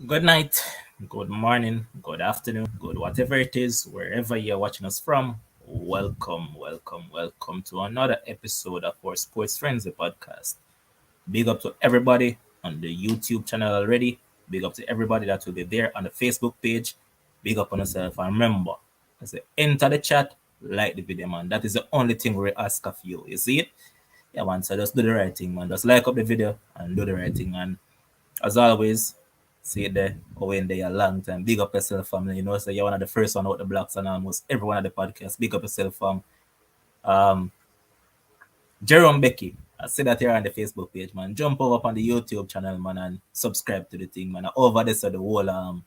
Good night, good morning, good afternoon, good whatever it is, wherever you're watching us from. Welcome to another episode of our Sports Frenzzyy podcast. Big up to everybody on the YouTube channel already. Big up to everybody that will be there on the Facebook page. Big up on yourself. And remember, I say enter the chat, like the video, man. That is the only thing we ask of you. You see it? Yeah, man. So just do the right thing, man. Just like up the video and do the right thing. And as always, see it there, Owen there a long time. Big up yourself, family. You know, so you're one of the first one out the blocks and almost everyone at the podcast. Big up yourself, fam. Um, Jerome Becky. I see that here on the Facebook page, man. Jump over on the YouTube channel, man, and subscribe to the thing, man. Over there, so the whole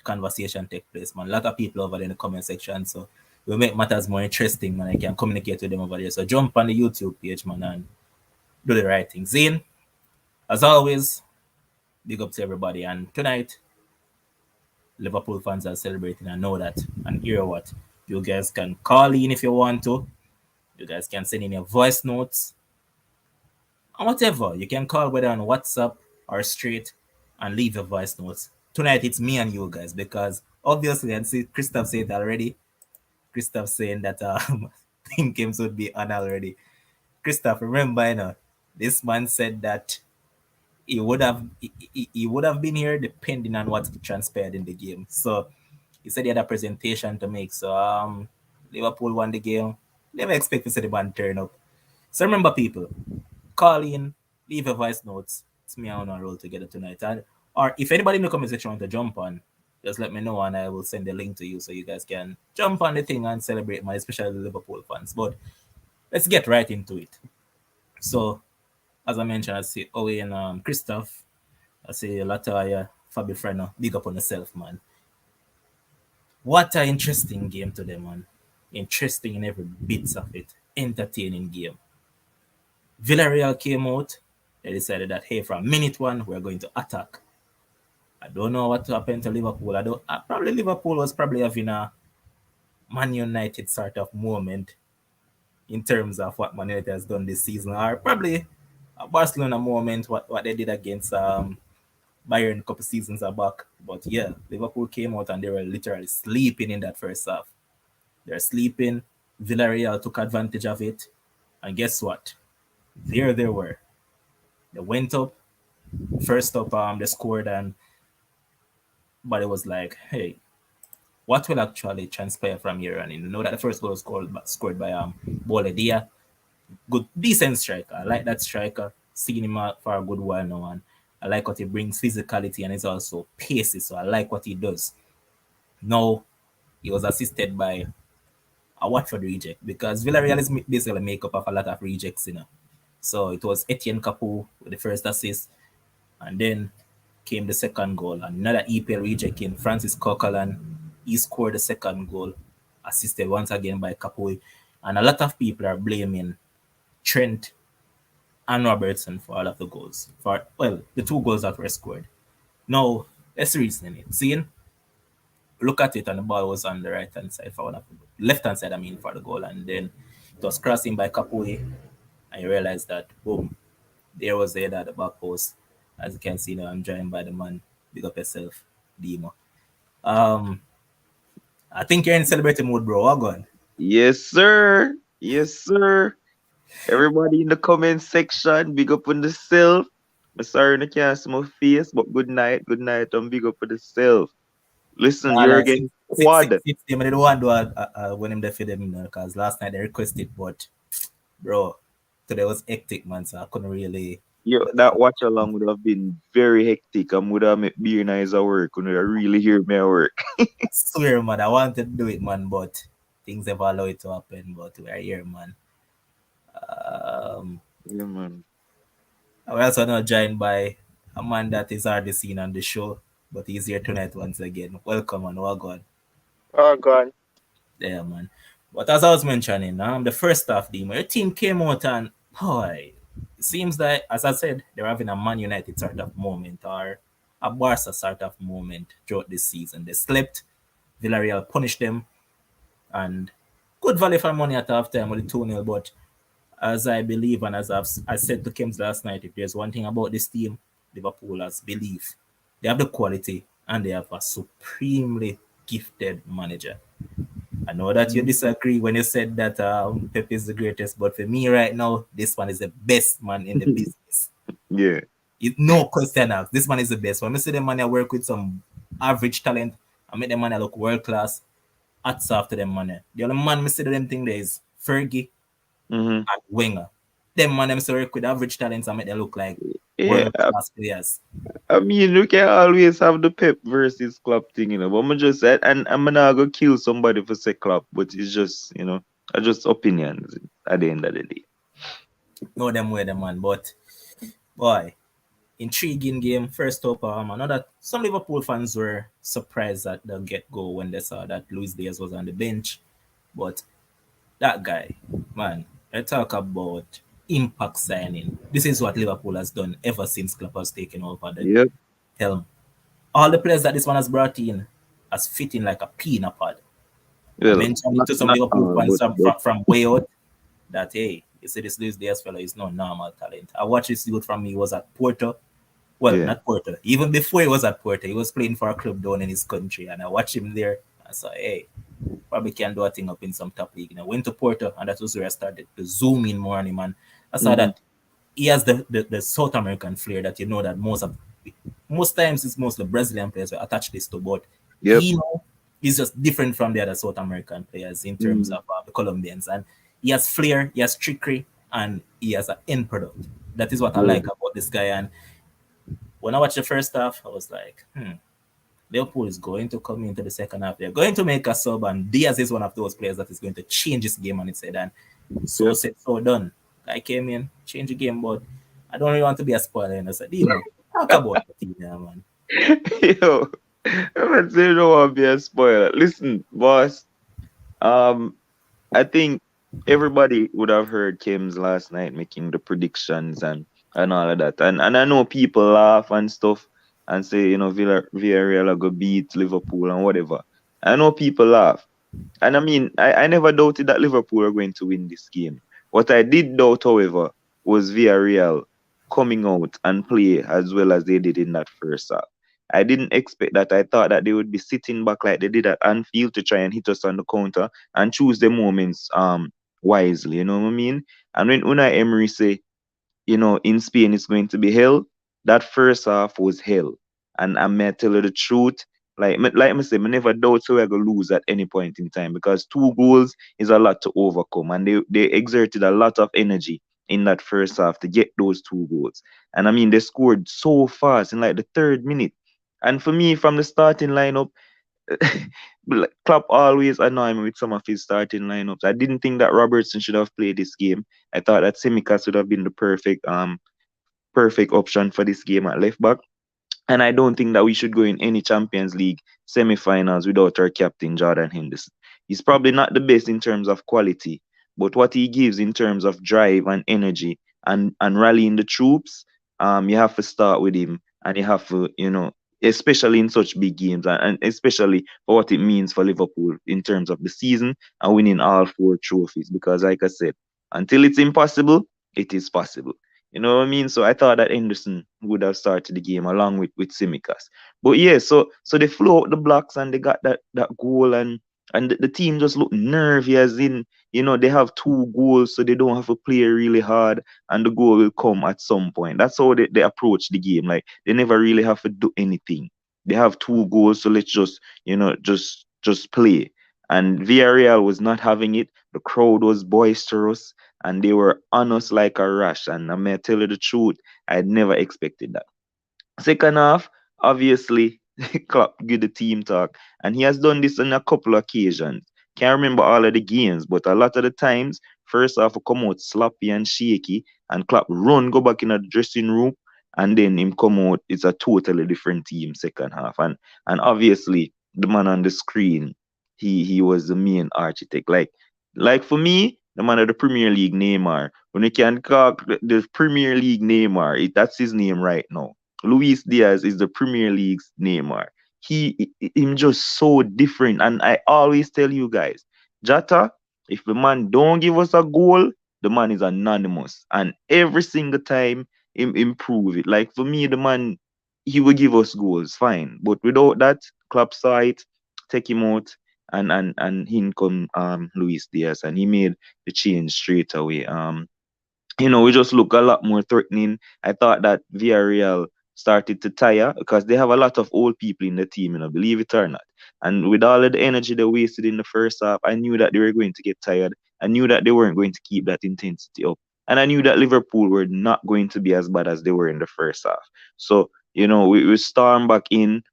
conversation take place, man. A lot of people over there in the comment section, so we make matters more interesting, man. I can communicate with them over there. So jump on the YouTube page, man, and do the right thing. Zane, as always, big up to everybody. And tonight, Liverpool fans are celebrating. I know that. And hear what? You guys can call in if you want to. You guys can send in your voice notes. And whatever. You can call whether on WhatsApp or straight and leave your voice notes. Tonight it's me and you guys because obviously, and see Christoph said already. Christoph saying that team games would be on already. Christoph, remember, this man said that he would have been here depending on what transpired in the game. So he said he had a presentation to make. So Liverpool won the game. Never expect to see the man turn up. So remember, people, call in, leave a voice notes. It's me and I roll together tonight. And or if anybody in the comment section want to jump on, just let me know and I will send the link to you so you guys can jump on the thing and celebrate, man, especially the Liverpool fans. But let's get right into it. So as I mentioned, I see Owen and Christoph. I see Lataya, Fabi Freno. Big up on yourself, man. What an interesting game today, man. Interesting in every bits of it. Entertaining game. Villareal came out. They decided that, hey, from minute one, we're going to attack. I don't know what happened to Liverpool. Probably Liverpool was probably having a Man United sort of moment in terms of what Man United has done this season, or probably a Barcelona moment, what they did against Bayern a couple seasons back. But yeah, Liverpool came out and they were literally sleeping in that first half. They're sleeping. Villareal took advantage of it. And guess what? There they were. They went up. First up, they scored, but it was like, hey, what will actually transpire from here? And you know that the first goal was scored by Boisterous. Good, decent striker. I like that striker. Seen him for a good while now, and I like what he brings physicality and he's also pacey. So I like what he does. Now he was assisted by a Watford reject because Villareal is basically make up of a lot of rejects, So it was Etienne Capoue with the first assist, and then came the second goal. Another EPL reject in Francis Coquelin. He scored the second goal, assisted once again by Capoue. And a lot of people are blaming Trent and Robertson for all of the goals. The two goals that were scored. Now, let's reason it. Seeing, look at it, and the ball was on the right hand side for one of the left hand side, for the goal, and then it was crossing by Capoue, and you realize that boom, there was the header at the back post. As you can see now, I'm joined by the man. Big up yourself, Demo. I think you're in celebrating mood, bro. What going? Yes, sir. Yes, sir. Everybody in the comment section, big up on the self. I'm sorry I can't see my face, but good night, and big up on the self. Listen, Nah, you're like six, again six, six, quad. six. I don't want to do when him there for them, because last night they requested, but bro, today was hectic, man. So I couldn't really. Yo, that watch along would have been very hectic. I would have met beer nice at work. Would have really hear me at work. I swear, man, I wanted to do it, man, but things never allow it to happen. But we are here, man. Um, Yeah, man. we're also not joined by a man that is already seen on the show, but he's here tonight once again. Welcome, and welcome. Oh God. Yeah, man. But as I was mentioning, the first half, your team came out and boy, it seems that, as I said, they're having a Man United sort of moment or a Barca sort of moment throughout this season. They slept, Villarreal punished them, and good value for money at halftime with the 2-0. But as I believe, and as I said to Kims last night, if there's one thing about this team, Liverpool has belief. They have the quality and they have a supremely gifted manager. I know that you Mhm. disagree when you said that Pep is the greatest, but for me right now, this one is the best man in the business. Yeah. No question asked. This man is the best. When I see the man I work with some average talent, I make the man I look world class. Hats off to them man. The only man me see them thing there is Fergie Hmm. and Wenger. Them man them say work with average talents and make them look like Yeah. world class players. I mean, you can always have the Pep versus Klopp thing, But I'm just said, and I'm not gonna kill somebody for say Klopp, but it's just, are just opinions at the end of the day. No them way the man, but boy, intriguing game. First up, I know that some Liverpool fans were surprised at the get go when they saw that Luis Diaz was on the bench. But that guy, man, I talk about impact signing. This is what Liverpool has done ever since Klopp has taken over the Yep. helm. All the players that this one has brought in has fit in like a pea in a pod. I Well, mentioned it not to some not Liverpool all, fans but from way out that hey, you see this Luis Diaz fella is no normal talent. I watched this youth from me, he was at Porto. Well, yeah, not Porto. Even before he was at Porto, he was playing for a club down in his country, and I watched him there. I saw, hey, probably can do a thing up in some top league. And I went to Porto, and that was where I started to zoom in more on him. And I saw hmm, that he has the South American flair that you know that most times it's mostly Brazilian players will attach this to, but yep, he know he's just different from the other South American players in terms mm, of the Colombians, and he has flair, he has trickery, and he has an end product. That is what I yeah, like about this guy. And when I watched the first half, I was like, Liverpool is going to come into the second half. They're going to make a sub, and Diaz is one of those players that is going to change this game on its head. And so yep. said, so done. I came in, change the game, but I don't really want to be a spoiler. And I said, Dino, talk about the team, yeah, man. Yo, I'm saying you don't want to be a spoiler. Listen, boss. Um, I think everybody would have heard Kim's last night making the predictions and all of that. And I know people laugh and stuff and say, Villarreal are gonna beat Liverpool and whatever. I know people laugh. And I mean, I never doubted that Liverpool were going to win this game. What I did doubt, however, was Villarreal coming out and play as well as they did in that first half. I didn't expect that. I thought that they would be sitting back like they did at Anfield to try and hit us on the counter and choose the moments wisely. You know what I mean? And when Unai Emery say in Spain it's going to be hell. That first half was hell. And I may tell you the truth. Like I said, I never doubt we're going to lose at any point in time because 2 goals is a lot to overcome. And they exerted a lot of energy in that first half to get those 2 goals. And I mean, they scored so fast in like the third minute. And for me, from the starting lineup, Klopp always annoy me with some of his starting lineups. I didn't think that Robertson should have played this game. I thought that Simicas would have been the perfect option for this game at left back. And I don't think that we should go in any Champions League semi-finals without our captain Jordan Henderson. He's probably not the best in terms of quality, but what he gives in terms of drive and energy and rallying the troops, you have to start with him, and you have to, especially in such big games, and especially for what it means for Liverpool in terms of the season and winning all 4 trophies. Because, like I said, until it's impossible, it is possible. You know what I mean? So I thought that Henderson would have started the game along with Simicas. But yeah, so they flew out the blocks and they got that goal, and the team just looked nervy, as in, they have 2 goals, so they don't have to play really hard and the goal will come at some point. That's how they approach the game. Like they never really have to do anything. They have 2 goals, so let's just play. And Villarreal was not having it. The crowd was boisterous and they were on us like a rash. And I may tell you the truth, I had never expected that. Second half, obviously, Klopp give the team talk, and he has done this on a couple of occasions. Can't remember all of the games, but a lot of the times, first half will come out sloppy and shaky, and Klopp run go back in the dressing room, and then him come out. It's a totally different team second half, and obviously the man on the screen, he was the main architect. Like for me, the man of the Premier League, Neymar. When you can call the Premier League Neymar, that's his name right now. Luis Diaz is the Premier League's Neymar. Him just so different. And I always tell you guys, Jata, if the man don't give us a goal, the man is anonymous. And every single time him improve it. Like for me, the man he will give us goals, fine. But without that, Klopp saw it, take him out, and in come Luis Diaz, and he made the change straight away. We just look a lot more threatening. I thought that Villarreal started to tire because they have a lot of old people in the team, believe it or not. And with all of the energy they wasted in the first half, I knew that they were going to get tired. I knew that they weren't going to keep that intensity up. And I knew that Liverpool were not going to be as bad as they were in the first half. So, we stormed back in.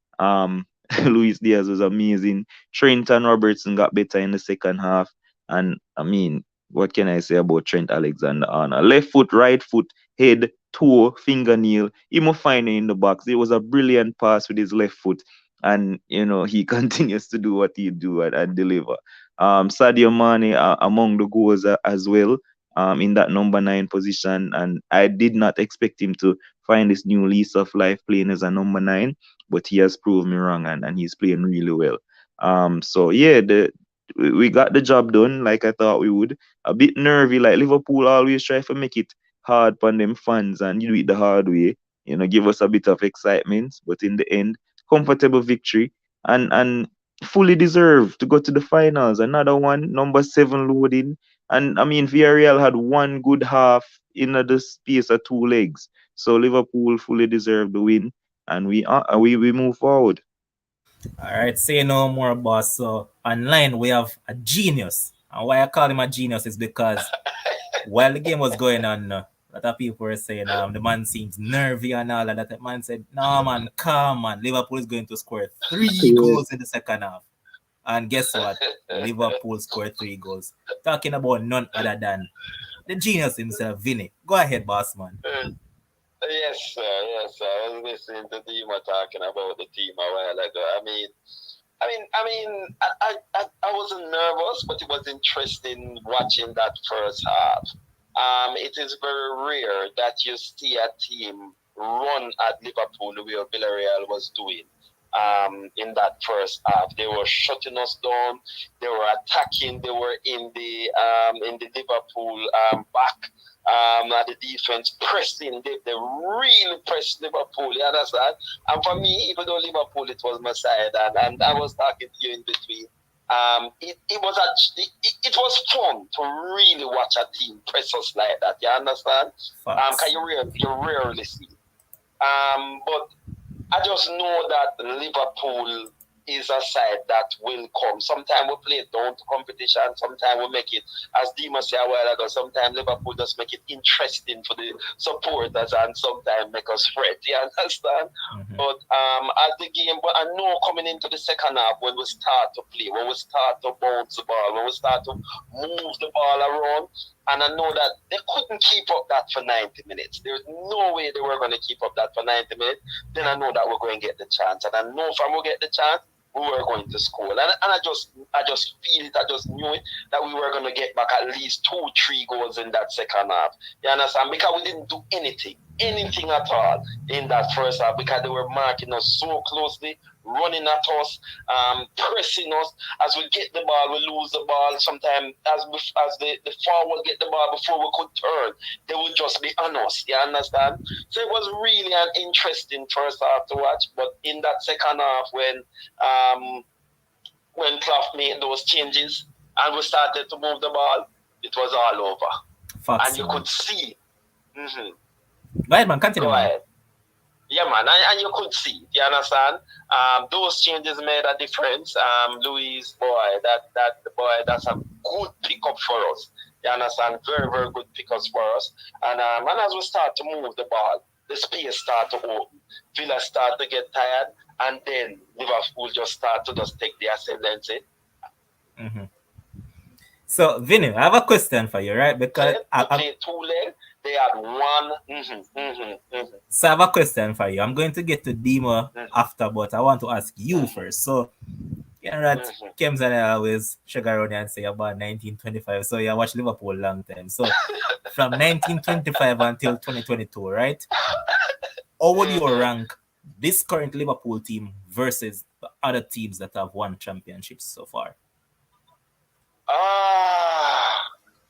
Luis Diaz was amazing. Trent and Robertson got better in the second half. And I mean, what can I say about Trent Alexander-Arnold? Left foot, right foot, head, toe, fingernail. He must find it in the box. It was a brilliant pass with his left foot. And, he continues to do what he do and deliver. Sadio Mane among the goals as well, in that number 9 position. And I did not expect him to find this new lease of life playing as a number 9, but he has proved me wrong, and he's playing really well. So yeah, we got the job done like I thought we would. A bit nervy, like Liverpool always try to make it hard on them fans, and you do it the hard way. Give us a bit of excitement, but in the end, comfortable victory, and fully deserved to go to the finals. Another one, number 7 loading, and I mean Villarreal had one good half in the space of 2 legs, so Liverpool fully deserved the win, and we move forward. All right, say no more, boss. So online we have a genius, and why I call him a genius is because while the game was going on, a lot of people were saying the man seems nervy and all of that. The man said, "No man, calm man. Liverpool is going to score three Yeah. goals in the second half." And guess what? Liverpool scored 3 goals. Talking about none other than the genius himself, Vinny. Go ahead, boss man. Yes, sir. Yes, sir. I was listening to Dima talking about the team a while ago. I wasn't nervous, but it was interesting watching that first half. It is very rare that you see a team run at Liverpool the way Villarreal was doing. In that first half, they were shutting us down. They were attacking. They were in the Liverpool back. At the defense pressing, they really pressed Liverpool. You understand? And for me, even though Liverpool it was my side, and I was talking to you in between. It was actually it was fun to really watch a team press us like that. You understand? Cause Facts. you rarely see. But I just know that Liverpool is a side that will come. Sometimes we play it down to competition. Sometimes we make it, as Dima said a while ago, sometimes Liverpool just make it interesting for the supporters and sometimes make us fret. You understand? Mm-hmm. But as the game, but I know coming into the second half when we start to play, when we start to bounce the ball, when we start to move the ball around, and I know that they couldn't keep up that for 90 minutes. There's no way they were going to keep up that for 90 minutes. Then I know that we're going to get the chance. And I know if I'm going to get the chance, we were going to score. And I just feel it, I just knew it, that we were going to get back at least 2-3 goals in that second half. You understand? Because we didn't do anything at all in that first half because they were marking us so closely, running at us, pressing us. As we get the ball, we lose the ball. Sometimes as the forward get the ball before we could turn, they would just be on us. You understand? So it was really an interesting first half to watch. But in that second half, when Clough made those changes and we started to move the ball, it was all over. And Facts, you man. could see. Mm-hmm. Go ahead, man. Continue, Go man. ahead. Yeah, man, and you could see, you understand? Those changes made a difference. Louis, boy, that's a good pickup for us. You understand? Very, very good pickups for us. And as we start to move the ball, the space start to open. Villa start to get tired, and then Liverpool just start to just take the ascendancy. Mm-hmm. So, Vinny, I have a question for you, right? Because We played 2 legs. They had one. so I have a question for you. I'm going to get to Demo after, but I want to ask you first. So, you know that Kems and I always sugar around and say about 1925. So, you watch Liverpool long time. So, from 1925 until 2022, right? How would you rank this current Liverpool team versus the other teams that have won championships so far? Ah,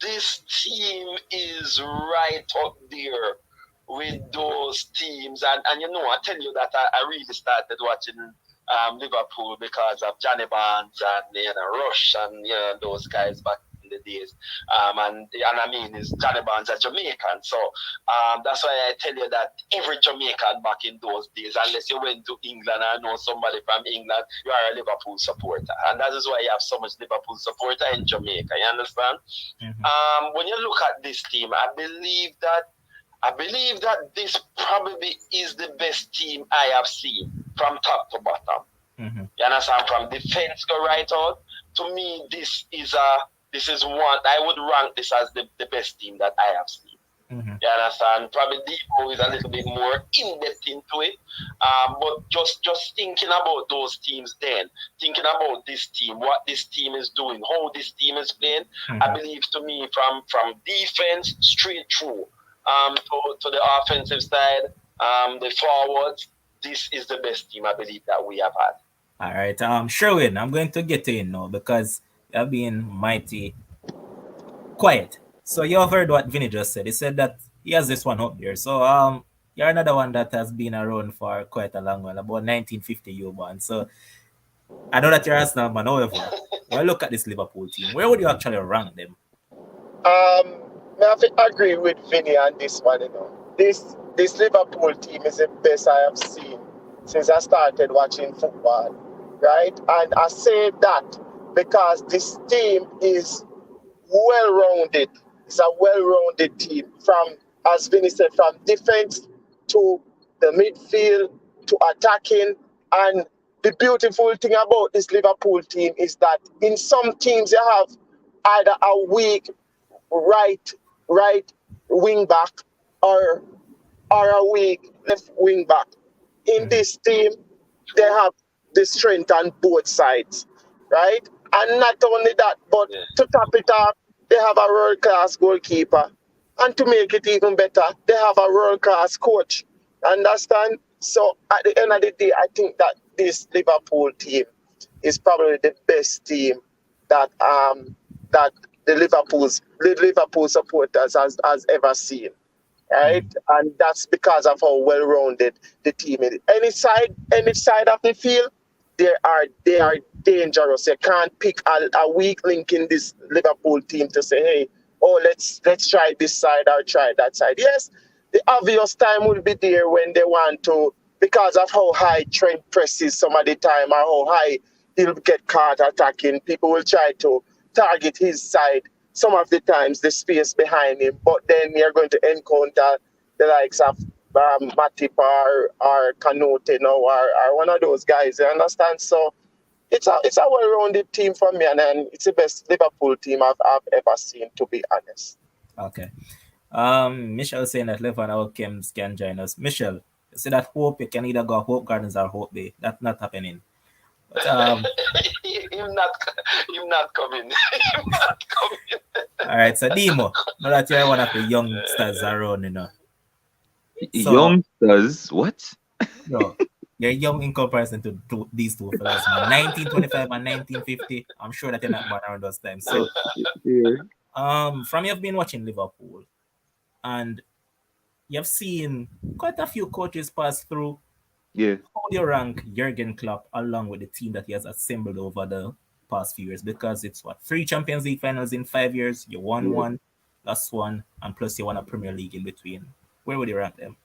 this team is right up there with those teams. And you know, I tell you that I really started watching Liverpool because of Johnny Barnes and Rush and those guys back in the days. And I mean, is Johnny Barnes a Jamaican? So that's why I tell you that every Jamaican back in those days, unless you went to England or know somebody from England, you are a Liverpool supporter, and that is why you have so much Liverpool supporter in Jamaica. You understand? When you look at this team, I believe that this probably is the best team I have seen from top to bottom. You understand? From defense go right out. To me, this is one I would rank this as the best team that I have seen. You understand? Probably Depot is a little bit more in depth into it. But just thinking about those teams then, thinking about this team, what this team is doing, how this team is playing, I believe to me from defense straight through to the offensive side, the forwards, this is the best team I believe that we have had. All right, Sherwin, I'm going to get in now because you have been mighty quiet. So you have heard what Vinny just said. He said that he has this one up there. So you're another one that has been around for quite a long while, about 1950 you born. So I know that you're Arsenal man. However, when you look at this Liverpool team, where would you actually rank them? I have to agree with Vinny on this one. This Liverpool team is the best I have seen since I started watching football, right? And I say that because this team is well-rounded. It's a well-rounded team from, as Vinny said, from defense to the midfield to attacking. And the beautiful thing about this Liverpool team is that in some teams you have either a weak right wing back or a weak left wing back. In this team, they have the strength on both sides, right? And not only that, but to top it off, they have a world-class goalkeeper. And to make it even better, they have a world-class coach. Understand? So at the end of the day, I think that this Liverpool team is probably the best team that the Liverpool supporters has ever seen. Right? And that's because of how well-rounded the team is. Any side of the field, they are dangerous. You can't pick a weak link in this Liverpool team to say, hey, let's try this side or try that side. Yes, the obvious time will be there when they want to, because of how high Trent presses some of the time or how high he'll get caught attacking. People will try to target his side some of the times, the space behind him, but then you're going to encounter the likes of Matip or Canute, or one of those guys. You understand? So it's a well-rounded team for me, and it's the best Liverpool team I've ever seen, to be honest. Okay. Michelle saying that Levan or Kems can join us. Michelle, you see that Hope, you can either go Hope Gardens or Hope Bay. That's not happening. But, him not coming. Him not coming. All right, so Demo, know that you're one of the youngsters around, So, Youngsters? What? no, you're young in comparison to these two fellas, man. 1925 and 1950. I'm sure that you're not born around those times. So, from you've been watching Liverpool, and you've seen quite a few coaches pass through. Yeah. How do you rank Jurgen Klopp along with the team that he has assembled over the past few years? Because it's 3 Champions League finals in 5 years. You won one, lost one, and plus you won a Premier League in between. Where would you rank them?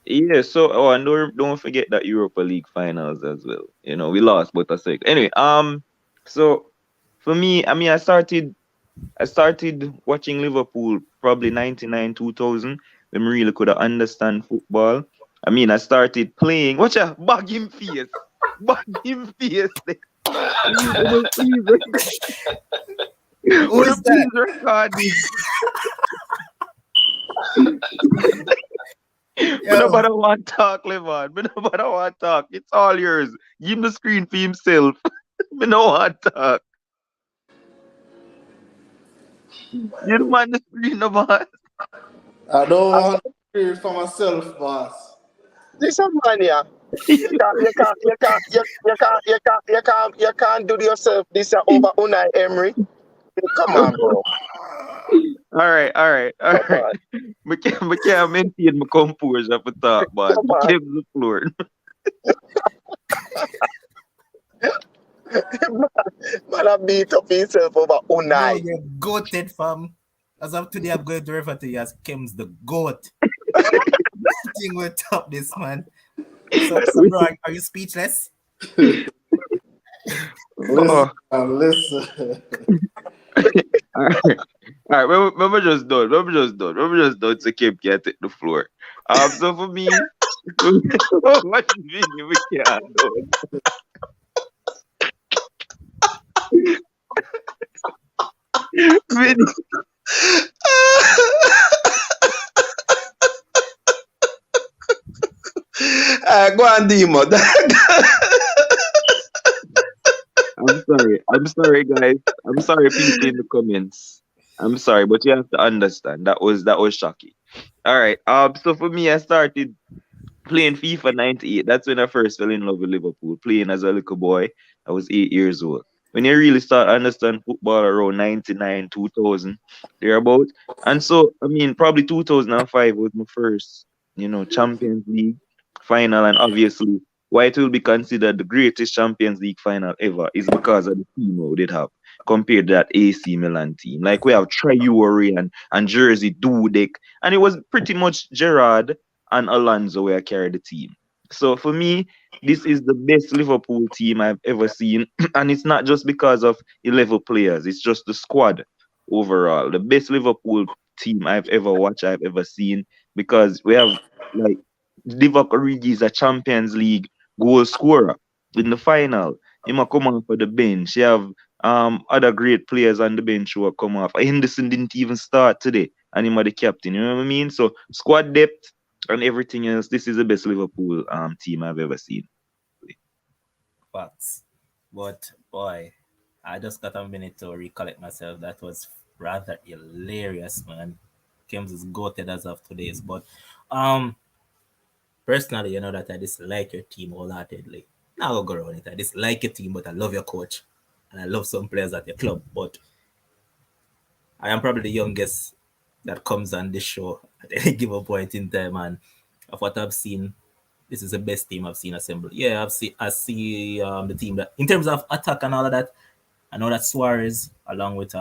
Yeah, so and don't forget that Europa League finals as well. We lost but a sec. Anyway, so for me, I mean I started watching Liverpool probably 99, 2000 when we really could understand football. I mean I started playing. Watch out, bag him face. Bag him face. Please. Who is that? Record Nobody want to talk, Levan. Nobody want to talk. It's all yours. Give him the screen for himself. Me no want to talk. You don't want the screen, no boss. I don't want to hear it for myself, boss. This a man, yeah. You can't do yourself this over Unai Emery. Come on, bro. All Come right. on. I can't maintain my composure for talk, man. Come I on. came the floor. Man, I beat up himself over Bro, Unai. you're goated, fam. As of today, I'm going to refer to you as Kim's the goat. Nothing will top this, man. So bro, are you speechless? Listen, Oh, man, listen. all right. All right, we're just done. We're just done to keep get it the floor. So for me, what do you mean we can't do it? Vinny, Go on, Demo. I'm sorry. I'm sorry, guys. I'm sorry, people in the comments. I'm sorry, but you have to understand that was shocking. All right. So for me, I started playing FIFA 98. That's when I first fell in love with Liverpool, playing as a little boy. I was 8 years old. When you really start understand football around 99, 2000, thereabout. And so, I mean, probably 2005 was my first, Champions League final. And obviously, why it will be considered the greatest Champions League final ever is because of the team we did have compared to that AC Milan team. Like, we have Traore and Jersey Dudek. And it was pretty much Gerrard and Alonso where I carried the team. So for me, this is the best Liverpool team I've ever seen. And it's not just because of 11 players, it's just the squad overall. The best Liverpool team I've ever watched, I've ever seen, because we have like Divock Origi is a Champions League goal scorer in the final. He might come off for the bench. You have other great players on the bench who are come off. Henderson didn't even start today, and he might the captain. You know what I mean? So squad depth and everything else. This is the best Liverpool team I've ever seen. Facts. But boy, I just got a minute to recollect myself. That was rather hilarious, man. Kims is goated as of today's. But um personally, you know that I dislike your team wholeheartedly. Now I'll go around it. I dislike your team, but I love your coach. And I love some players at your club. But I am probably the youngest that comes on this show at any given point in time. And of what I've seen, this is the best team I've seen assembled. Yeah, I see the team that in terms of attack and all of that. I know that Suarez, along with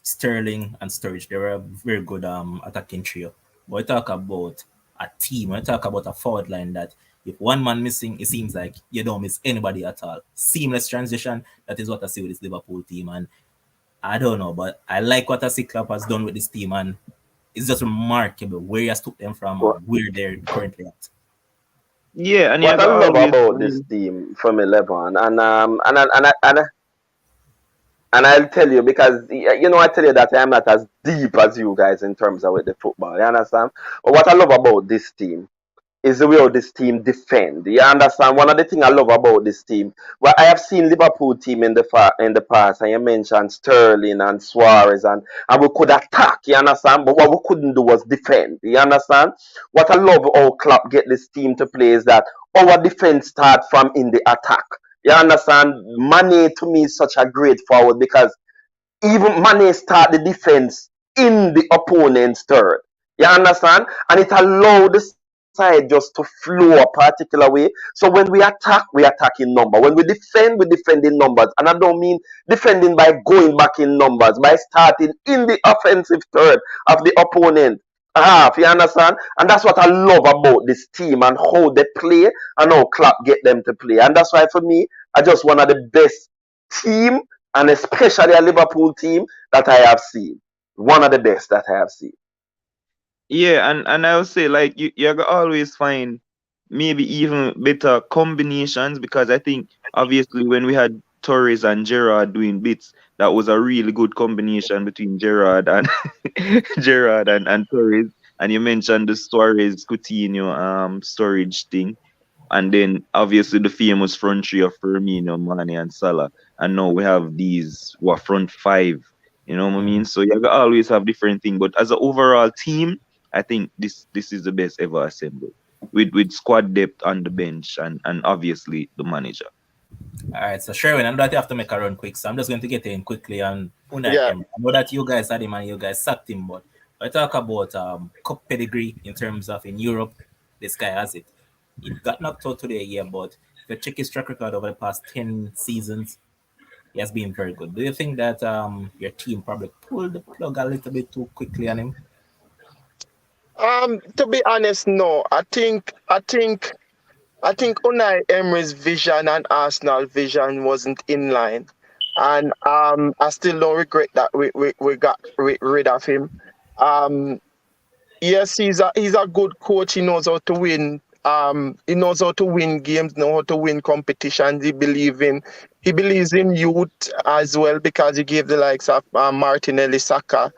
Sterling and Sturridge, they were a very good attacking trio. But we talk about a team, we talk about a forward line that if one man missing, it seems like you don't miss anybody at all. Seamless transition, that is what I see with this Liverpool team. And I don't know, but I like what I see Klopp has done with this team, and it's just remarkable where he has took them from what, and where they're currently at. Yeah, and you what I got love always about this find. team from 11, and I'll tell you because I tell you that I'm not as deep as you guys in terms of with the football. You understand? But what I love about this team is the way how this team defend. You understand? One of the things I love about this team, well, I have seen Liverpool team in the past, and you mentioned Sterling and Suarez, and we could attack. You understand? But what we couldn't do was defend. You understand? What I love how Klopp get this team to play is that our defense start from in the attack. You understand? Mane to me is such a great forward because even Mane start the defense in the opponent's third. You understand? And it allow the side just to flow a particular way. So when we attack in number. When we defend in numbers. And I don't mean defending by going back in numbers, by starting in the offensive third of the opponent half. You understand? And that's what I love about this team and how they play and how Klopp get them to play. And that's why for me, I just one of the best team and especially a Liverpool team that I have seen. One of the best that I have seen. Yeah, and I'll say like you gonna always find maybe even better combinations because I think obviously when we had Torres and Gerrard doing bits, that was a really good combination between Gerrard and Gerrard and Torres. And you mentioned the Suarez Coutinho storage thing. And then obviously the famous front three of Firmino, Mane, and Salah. And now we have these front five. You know what I mean? So you always have different things. But as an overall team, I think this is the best ever assembled. With squad depth on the bench and obviously the manager. All right, so Sherwin, I know that you have to make a run quick, so I'm just going to get in quickly on Unai Yeah. Emery. I know that you guys had him and you guys sacked him, but I talk about cup pedigree in terms of in Europe, this guy has it. He got knocked out today, yeah, but if you check his track record over the past 10 seasons, he has been very good. Do you think that your team probably pulled the plug a little bit too quickly on him? To be honest, no. I think Unai Emery's vision and Arsenal vision wasn't in line, and I still don't regret that we got rid of him. Um, yes, he's a good coach. He knows how to win. He knows how to win games, know how to win competitions. He believes in youth as well because he gave the likes of Martinelli, Saka,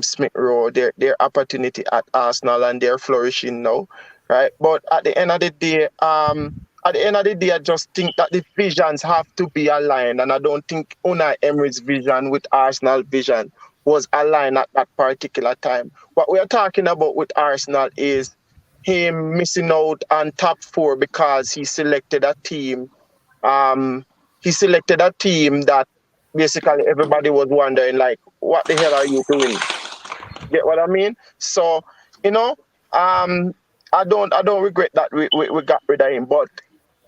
Smith Rowe their opportunity at Arsenal and they're flourishing now, right? But at the end of the day, I just think that the visions have to be aligned, and I don't think Unai Emery's vision with Arsenal vision was aligned at that particular time. What we are talking about with Arsenal is him missing out on top four because Um, he selected a team that basically everybody was wondering, like, what the hell are you doing? Get what I mean? So, you know, um, I don't regret that we got rid of him. But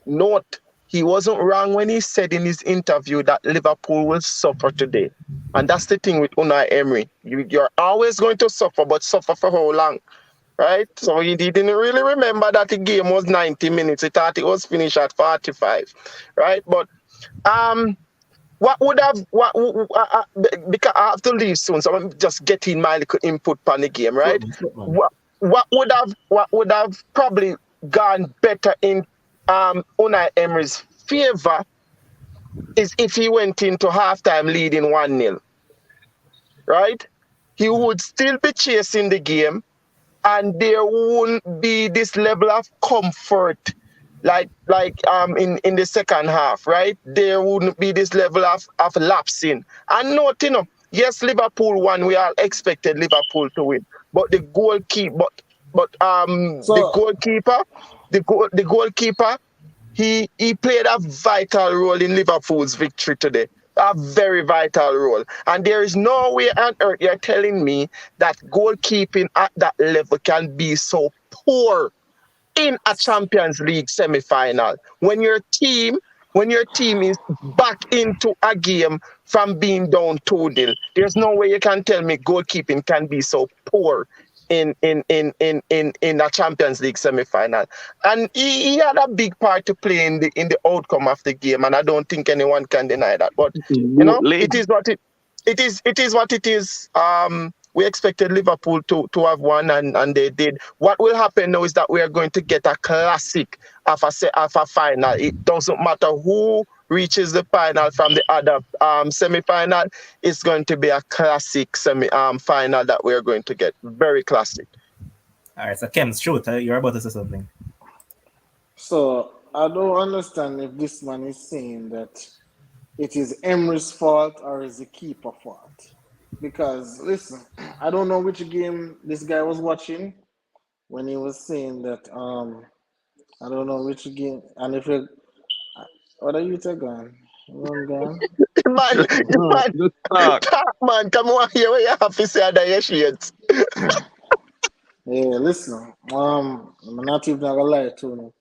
note, he wasn't wrong when he said in his interview that Liverpool will suffer today. And that's the thing with Unai Emery. You're always going to suffer, but suffer for how long? Right? So he didn't really remember that the game was 90 minutes. He thought it was finished at 45. Right? But um what would have because I have to leave soon, so I'm just getting my little input on the game, Shoot, right? man, shoot, man. What would have probably gone better in Unai Emery's favor is if he went into halftime leading 1-0, right? He would still be chasing the game, and there won't be this level of comfort in the second half, right? There wouldn't be this level of lapsing. And note, yes, Liverpool won. We all expected Liverpool to win, but the So goalkeeper, the goalkeeper, he played a vital role in Liverpool's victory today. A very vital role. And there is no way on earth you're telling me that goalkeeping at that level can be so poor in a Champions League semi-final when your team is back into a game from being down 2-0. There's no way you can tell me goalkeeping can be so poor in a Champions League semi-final. And he had a big part to play in the outcome of the game, and I don't think anyone can deny that. But Bootleg. it is what it is. We expected Liverpool to have won, and they did. What will happen now is that we are going to get a classic of a final. It doesn't matter who reaches the final from the other semi-final. It's going to be a classic final that we are going to get. Very classic. All right, so Kems, shoot, you're about to say something. so I don't understand if this man is saying that it is Emery's fault or is the keeper fault. Because listen, I don't know which game this guy was watching when he was saying that I don't know which game and if it what are you taking? One gone. Man, Just talk. man, Just talk. talk, man. Come on here. What you have to say under your shades? Yeah, listen. I'm not even gonna lie to you.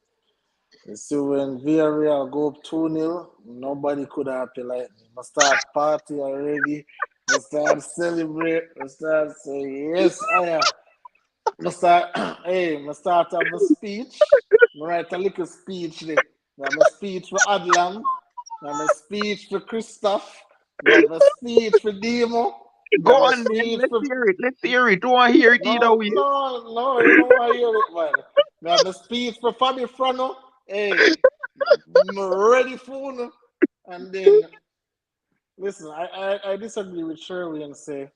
You see, when Villareal go up 2-0, nobody could have happy like me. I start party already. I start celebrate. I start say, yes, I am. I start, hey, I start have a speech. I write a little speech there. I have a speech for Adlam. I have a speech for Christoph. I have a speech for Demo. I Go have a on, man. speech Let's for hear it. Let's hear it. Don't want to hear it either no, way. no, no, you don't want to hear it, man. I have a speech for Fabi Frano. Hey, I'm ready for you. And then, listen, I disagree with Shirley and say,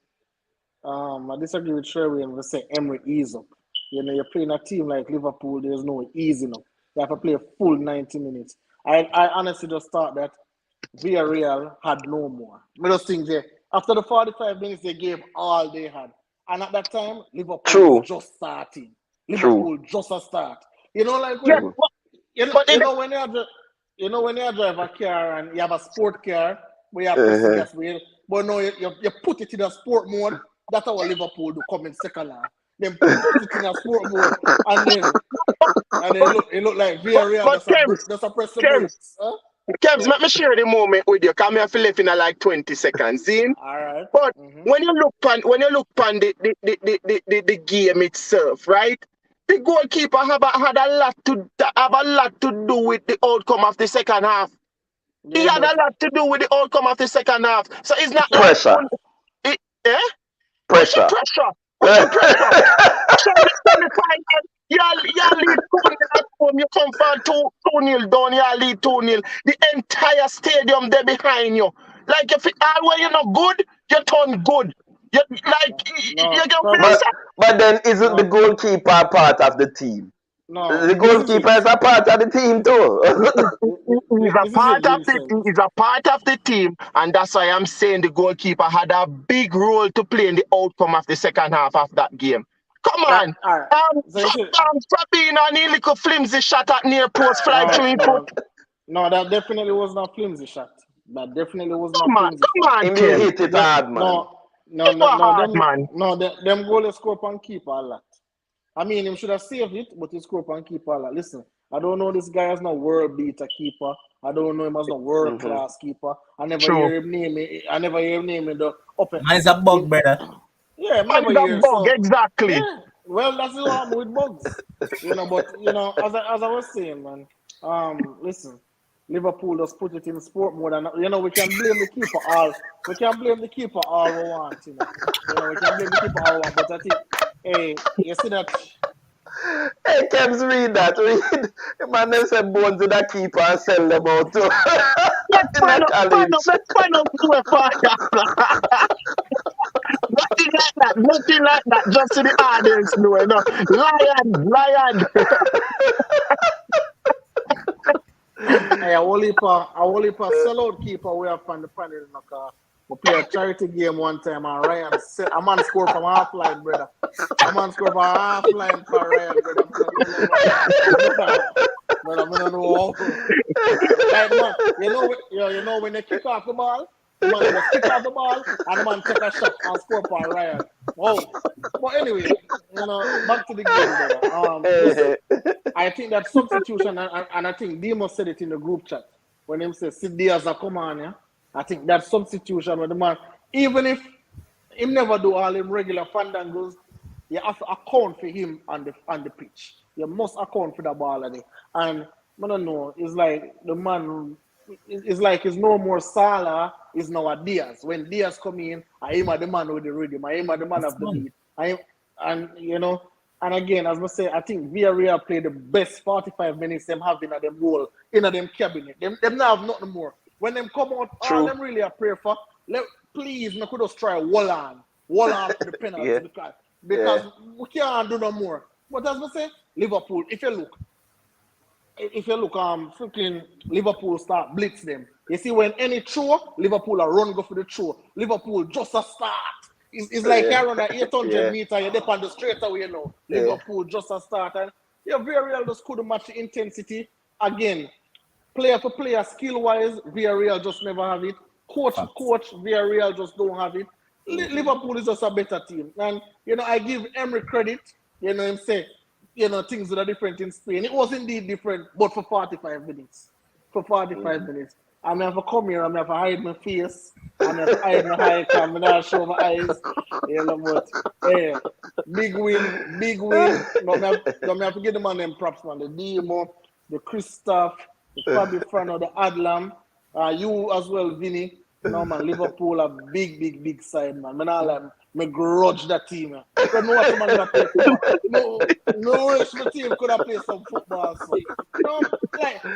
I disagree with Shirley and say Emery ease up. You know, you're playing a team like Liverpool, there's no easing up. You have to play a full 90 minutes. I honestly just thought that Villarreal had no more. I just think they, after the 45 minutes, they gave all they had. And at that time, Liverpool was True, just starting. true. Liverpool just a start. You know, like Yeah, when True. but you know when you have the, you know when you drive a car and you have a sport car where you have press the gas wheel, but now you put it in a sport mode. That's how Liverpool do come in second half. Then put it in a sport mode and then it look like Villareal just a press the brakes. Huh? Kebs, let me share the moment with you. Come here for left in like 20 seconds. See? All right. But when you look on the game itself, right? The goalkeeper had a lot to do with the outcome of the second half. Yeah, He had a lot to do with the outcome of the second half. So it's not Pressure. like Pressure. What's the pressure? So in the semi-final, you lead 2-0 at home, you come from 2-0 down, you lead 2-0. The entire stadium there behind you. Like if all when you're not good, you turn good. You get But then isn't the goalkeeper part of the team? No, The goalkeeper is a part of the team too. He's a part of the team, and that's why I'm saying the goalkeeper had a big role to play in the outcome of the second half of that game. Come on. Fabinho and a little flimsy shot at near post fly through his foot. No, that definitely was not flimsy shot. That definitely was not flimsy shot. Come on, He hit it hard, man. Them goals score on keeper a lot. I mean, he should have saved it, but he scored on keeper a lot. Listen, I don't know this guy as no world beater keeper. I don't know him as no world class keeper. I never hear him name in the upper. Man, it's a bug, brother. Yeah, man, it's a bug, exactly. Yeah, well, that's the one with bugs. But as I was saying, man, listen, Liverpool just put it in sport mode, and we can blame the keeper all. We can blame the keeper all we want, we can blame the keeper all we want, but I think, hey, you see that? Hey, Kebs, read that. Read. The man them said bones to the keeper and sell them out too. Find out Nothing like that. Just to the audience, Lion. Hey, I will leave a sellout keeper we have from the panel. We play a charity game one time and Ryan said a man scored from half line, brother. A man scored from half line for Ryan, brother. Brother, I don't know how. Like, man, you know when they kick off the ball, the man just kick off the ball and the man take a shot and score for Ryan. Whoa. But anyway, back to the game, brother. I think that substitution, and I think Demo said it in the group chat when he said Sid Diaz come on, yeah. I think that substitution with the man, even if he never do all them regular fandangos, you have to account for him on the pitch. You must account for the ball of it. And I don't know, it's like the man, it's like it's no more Salah, it's now a Diaz. When Diaz come in, I am the man with the rhythm, I am the man of the beat. And again, as I say, I think Villareal played the best 45 minutes them have in them goal, in them cabinet. Them now have nothing more. When them come out, all them really are pray for, please, we could just try wall on for the penalty because we can't do no more. But as I say, Liverpool, if you look, freaking Liverpool start blitz them. You see, when any throw, Liverpool are run go for the throw. Liverpool just a start. It's like you're on an 800 meter, you're up on the straight away now. Liverpool just a start. And Villareal just couldn't match the intensity. Again, player for player, skill-wise, Villareal just never have it. Coach for coach, Villareal just don't have it. Liverpool is just a better team. And, I give Emery credit. Him say, things that are different in Spain. It was indeed different, but for 45 minutes. For 45 minutes. I'm going to come here, I'm going to hide my face. I'm going to hide my eye cam, I'm going to show my eyes. But, hey, big win. I'm going to give them on them props, man. The Demo, the Christoph, the Fabi Frano, the Adlam, you as well, Vinny. Man, Liverpool a big side, man. Me grudge that team, man. Because no other man could play football. No rest of the team could have played some football. So,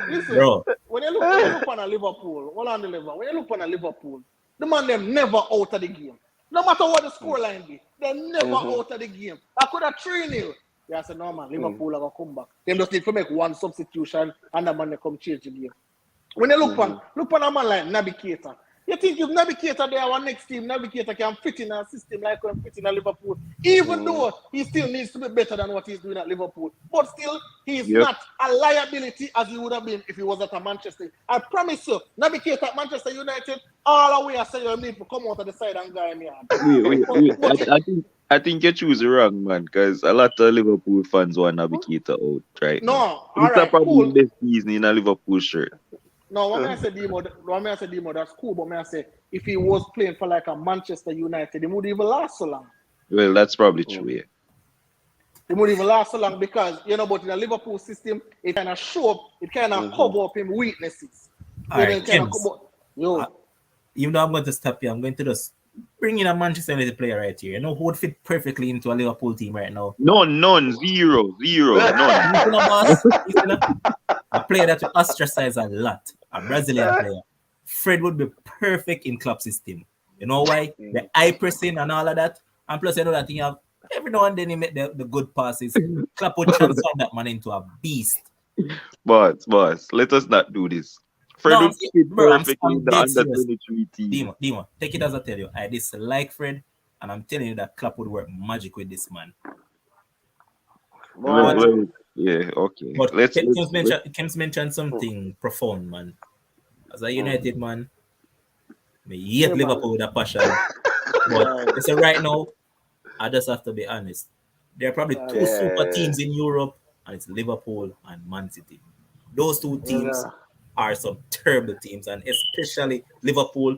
listen, Bro. when you look on a Liverpool, when you look on a Liverpool, the man them never out of the game. No matter what the scoreline be, they're never out of the game. I could have 3-0. Yeah, I said, no, man, Liverpool are going to come back. They just need to make one substitution and the man they come change the game. When you look on a man like Naby Keita, You think if Navigator there, our next team, Navigator can fit in a system like when fit in a Liverpool, even though he still needs to be better than what he's doing at Liverpool. But still, he's Yep. not a liability as he would have been if he was at a Manchester. I promise you, Navigator at Manchester United, all the way I say you need to come out of the side and guy me on. Wait. I think you choose wrong, man, because a lot of Liverpool fans want Navigator out right No, now. all It's right, probably cool. this season in a Liverpool shirt. No, when I say Demo, that's cool. But when I say if he was playing for like a Manchester United, he would even last so long. Well, that's probably true, yeah. He wouldn't even last so long because, but in the Liverpool system, it kind of show up, it kind of cover up him weaknesses. All right, even though I'm going to stop you, I'm going to just bring in a Manchester United player right here. You know who would fit perfectly into a Liverpool team right now? None, zero, none. A player that will ostracize a lot, a Brazilian player. Fred would be perfect in club system. You know why? The eye pressing and all of that. And plus, you know that thing, every now and then he make the good passes. Klopp would transform that man into a beast. Boss, let us not do this. Fred would fit perfectly in the under 23 team. Demo, take it as I tell you. I dislike Fred, and I'm telling you that Klopp would work magic with this man. Well, yeah, okay. But Kim's mentioned something profound, man. As a United man, I hate Liverpool with a passion. But so right now, I just have to be honest. There are probably two super teams in Europe, and it's Liverpool and Man City. Those two teams are some terrible teams, and especially Liverpool,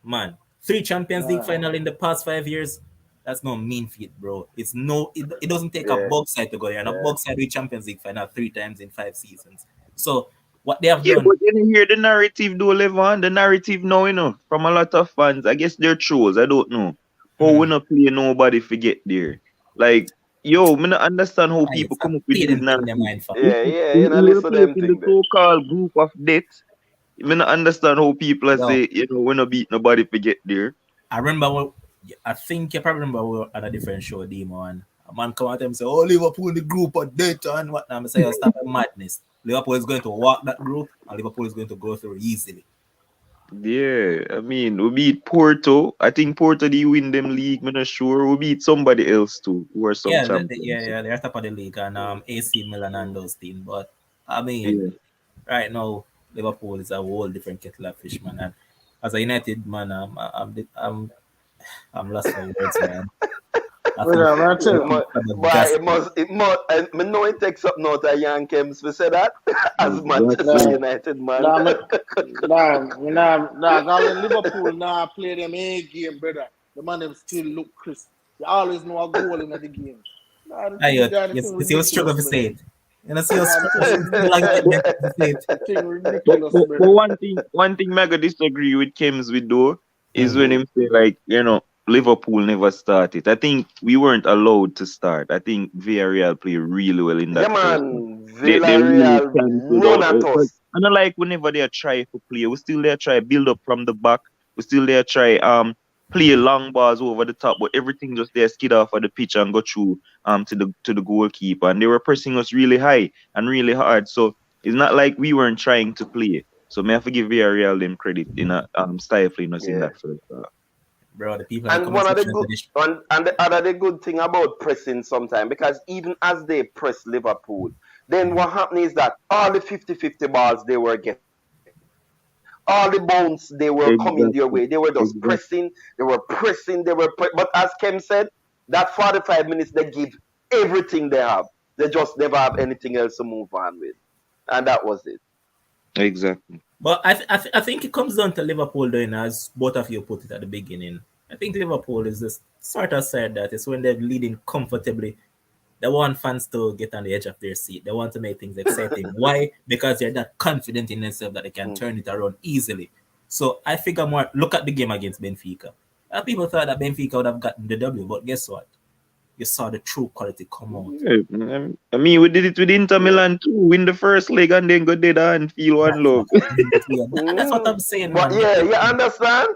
man. 3 Champions League final in the past 5 years. That's no mean feat, bro. It doesn't take a bug side to go there. And a bug side with Champions League final 3 times in 5 seasons. So what they have done. But you hear the narrative though, Levan. The narrative now, from a lot of fans. I guess they're trolls. I don't know. How we not play nobody forget there. Like, yo, I don't understand how people come up with these narratives. You know, listen to them in the so-called group of death. I don't understand how people say, we not beat nobody forget there. I think you probably remember we were on a different show, Demo, and a man come out and say, "Oh, Liverpool in the group of death and whatnot." I say, "Oh, stop madness. Liverpool is going to walk that group, and Liverpool is going to go through easily." Yeah, I mean, we beat Porto. I think Porto they win them league. I'm not sure. We beat somebody else too, who are some champions. They're top of the league and AC Milan and those teams. But I mean, right now Liverpool is a whole different kettle of fish, man. And as a United man, I'm lost for words, man. But I know it takes up now to Young Kems to say that as Manchester United man. Liverpool now play them A game, brother. The man them still look crisp. They always know a goal in the game. You see, struggle to say it. You know, see how to say it. But one thing Mega disagree with Kems with though is when him say like, Liverpool never started. I think we weren't allowed to start. I think Villareal played really well in that. Yeah, man. Villareal run at us. And I like whenever they try to play, we still there try build up from the back. We still there try play long balls over the top, but everything just there skid off of the pitch and go through to the goalkeeper. And they were pressing us really high and really hard. So it's not like we weren't trying to play. So may I forgive Villareal them credit in stifling us in that first half. Bro, the people and one of the good and the other good thing about pressing sometimes, because even as they press Liverpool, then what happened is that all the 50-50 balls they were getting, all the bounce they were coming their way, they were just pressing, but as Kem said, that 45 minutes they give everything they have. They just never have anything else to move on with, and that was it. Exactly. But I think it comes down to Liverpool doing, as both of you put it at the beginning. I think Liverpool is this sort of side that it's when they're leading comfortably, they want fans to get on the edge of their seat. They want to make things exciting. Why? Because they're that confident in themselves that they can turn it around easily. So I figure more, look at the game against Benfica. People thought that Benfica would have gotten the W, but guess what? You saw the true quality come out. Yeah, I mean, we did it with Inter Milan too. Win the first leg and then go dead and feel one love. That's what I'm saying. But man. Yeah, you understand?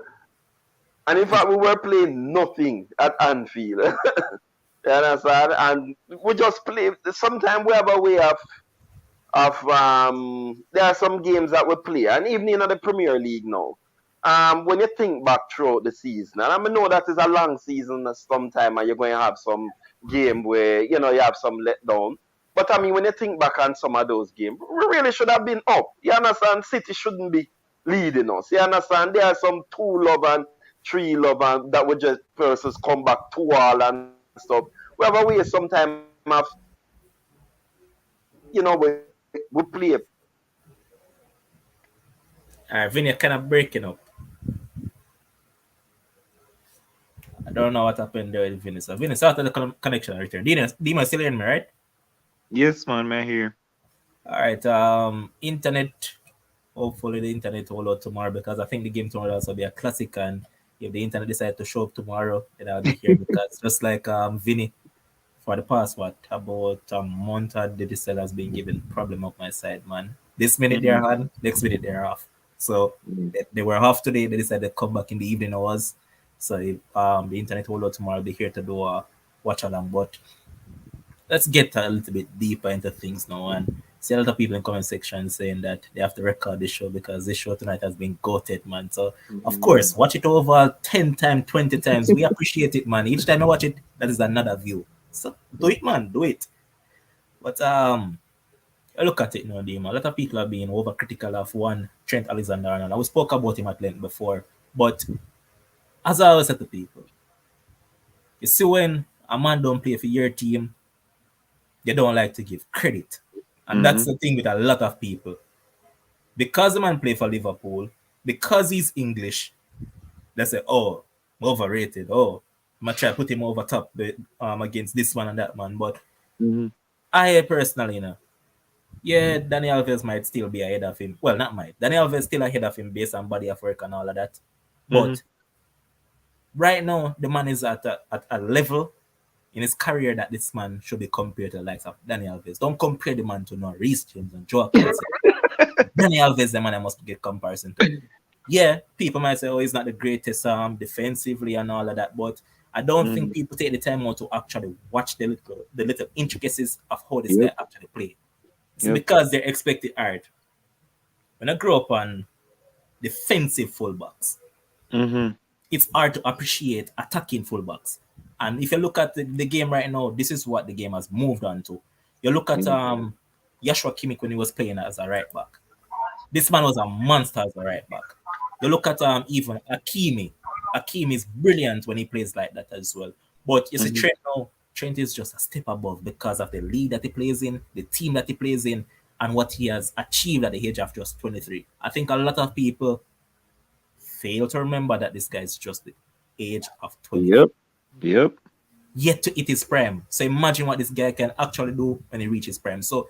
And in fact, we were playing nothing at Anfield. You understand? And we just play. Sometimes we have a way of there are some games that we play, and even in the Premier League now. when you think back throughout the season, and I mean, know that is a long season sometime, and you're going to have some game where you have some letdown. But I mean, when you think back on some of those games, we really should have been up. You understand? City shouldn't be leading us. You understand? There are some 2-love and 3-love and that would just versus come back 2-all and stuff. We have a way sometime of we play. All right, Vinny, kind of breaking up. I don't know what happened there with Vinny. So Vinny, start the connection return. Dina still in me, right? Yes, man, man here. All right. Internet. Hopefully the internet will out tomorrow because I think the game tomorrow will also be a classic. And if the internet decides to show up tomorrow, then I'll be here because just like Vinny, for the past about a month, the Diesel has been giving problem up my side, man. This minute they're Mm-hmm. on, next minute they're off. So they were off today. They decided to come back in the evening hours. So if, the internet will out tomorrow, I'll be here to do a watch along. But let's get a little bit deeper into things now and see a lot of people in comment section saying that they have to record this show because this show tonight has been goated, man. So of Mm-hmm. course, watch it over 10 times, 20 times. We appreciate it, man. Each time I watch it, that is another view. So do it, man, do it. But look at it now, Dima. A lot of people are being overcritical of one Trent Alexander-Arnold. I we spoke about him at length before, but as I always said to people, you see when a man don't play for your team, they don't like to give credit. And Mm-hmm. that's the thing with a lot of people. Because the man play for Liverpool, because he's English, they say, oh, overrated. Oh, I'm going to try to put him over top against this one and that man. But Mm-hmm. I personally, yeah, Danny Alves might still be ahead of him. Well, not might. Danny Alves still ahead of him based on body of work and all of that. Mm-hmm. But right now, the man is at a level in his career that this man should be compared to the likes of Danny Alves. Don't compare the man to no Reece James and Joe Cancelo. Danny Alves, the man I must get comparison to. Yeah, people might say, oh, he's not the greatest defensively and all of that, but I don't think Mm-hmm. people take the time out to actually watch the little intricacies of how this guy Yep. actually play. It's Yep. because they're expected art. When I grew up on defensive fullbacks, Mm-hmm. it's hard to appreciate attacking fullbacks. And if you look at the game right now, this is what the game has moved on to. You look at Yep. Joshua Kimmich when he was playing as a right back. This man was a monster as a right back. You look at even Akimi. Akimi is brilliant when he plays like that as well. But you see, Mm-hmm. Trent now, Trent is just a step above because of the league that he plays in, the team that he plays in, and what he has achieved at the age of just 23. I think a lot of people fail to remember that this guy is just the age of 23. Yep. Yep. Yet to hit his prime. So imagine what this guy can actually do when he reaches prime. So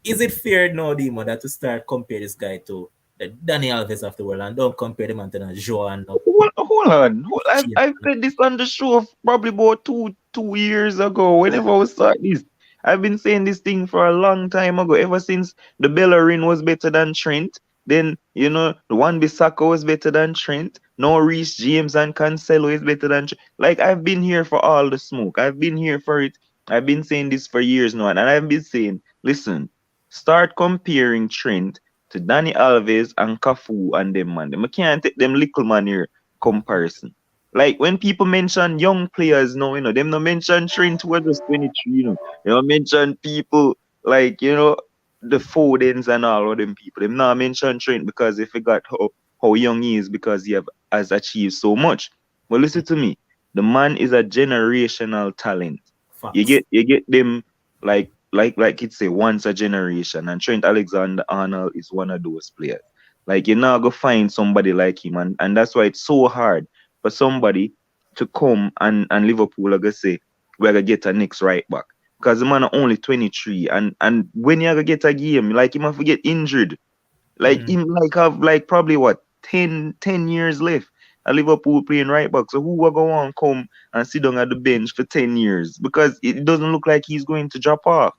is it fair now, Dimo, that to start compare this guy to the Danny Alves of the world and don't compare him to the Joe and Hold on. Shea? I've said this on the show probably about two years ago. Whenever we start this, I've been saying this thing for a long time ago. Ever since the Bellerin was better than Trent, then the one Bissaka was better than Trent. No Reece James and Cancelo is better than Trent. Like I've been here for all the smoke. I've been here for it. I've been saying this for years now, and I've been saying, listen, start comparing Trent to Danny Alves and Cafu and them man. Them I can't take them little man here comparison. Like when people mention young players now, them no mention Trent who are just 23, They don't mention people like, the Fodens and all of them people. Them not mention Trent because they forgot how young he is because has achieved so much. But listen to me. The man is a generational talent. You Facts. get them like it's say once a generation, and Trent Alexander Arnold is one of those players. Like you're not gonna find somebody like him, and that's why it's so hard for somebody to come and Liverpool are gonna say we're gonna get a next right back. Because the man are only 23, and when you gonna get a game, like him have to get injured. Like Mm-hmm. him like have like probably what 10 years left at Liverpool playing right back. So who are going to come and sit down at the bench for 10 years? Because it doesn't look like he's going to drop off.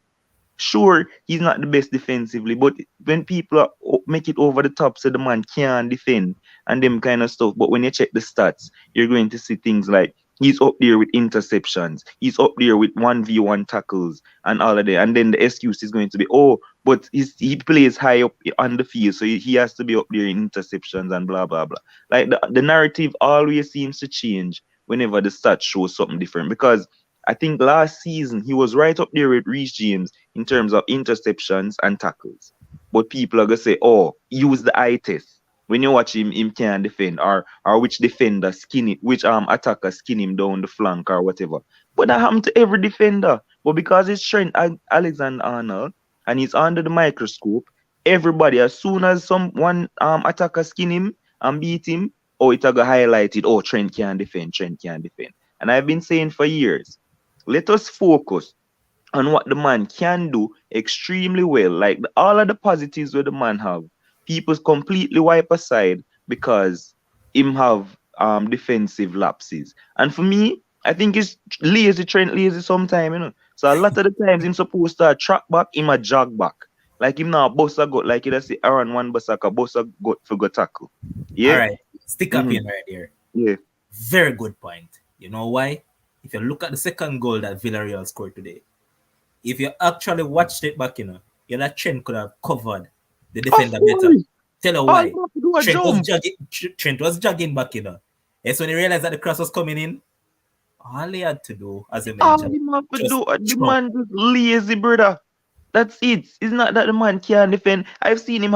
Sure, he's not the best defensively, but when people make it over the top, so the man can defend and them kind of stuff. But when you check the stats, you're going to see things like He's up there with interceptions. He's up there with 1v1 tackles and all of that. And then the excuse is going to be, oh, but he plays high up on the field, so he has to be up there in interceptions and blah, blah, blah. Like the narrative always seems to change whenever the stats show something different. Because I think last season he was right up there with Reece James in terms of interceptions and tackles. But people are going to say, oh, use the eye test. When you watch him can't defend, or which defender skin it, which attacker skin him down the flank or whatever. But that happened to every defender. But because it's Alexander Arnold and he's under the microscope, everybody, as soon as someone attacker skin him and beat him, oh, it got highlighted, oh, Trent can't defend, Trent can't defend. And I've been saying for years, let us focus on what the man can do extremely well. Like all of the positives where the man have, people completely wipe aside because him have defensive lapses. And for me, I think it's lazy, Trent lazy sometime. So a lot of the times him supposed to track back, him a jog back. Like him now bust a gut, like you say Aaron one bust a bust a gut for go tackle. All Yeah? right, stick up Mm-hmm. in right there. Yeah. Very good point. You know why? If you look at the second goal that Villareal scored today, if you actually watched it back, you know, Trent could have covered the Of defender better. course. Tell you All why. you have to do a Trent was jump. jogging. Trent was jogging back, It's when he realized that the cross was coming in. All he had to do, as you All mentioned, him have to just do, the jump. man just lazy, brother. That's it. It's not that the man can't defend. I've seen him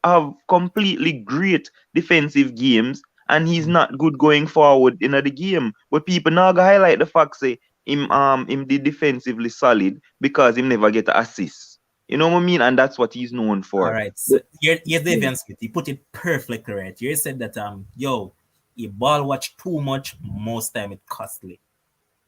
have completely great defensive games, and he's not good going forward in the game. But people now go highlight the fact say him did defensively solid because him never get an assist. You know what I mean? And that's what he's known All for. right. So But here's the event script. He put it perfectly right. You said that you ball watch too much, most time it costly.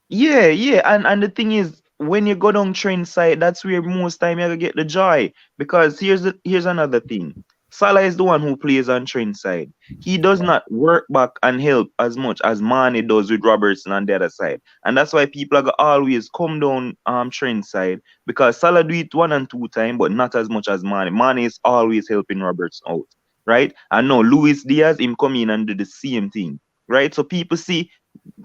yeah, yeah, and the thing is, when you go down train side, that's where most time you get the joy. Because here's another thing. Salah is the one who plays on train side. He does Yeah. not work back and help as much as Mane does with Robertson on the other side. And that's why people are gonna always come down train side because Salah do it one and two time, but not as much as Mane. Mane is always helping Robertson out. Right? And no, Luis Diaz him come in and do the same thing. Right? So people see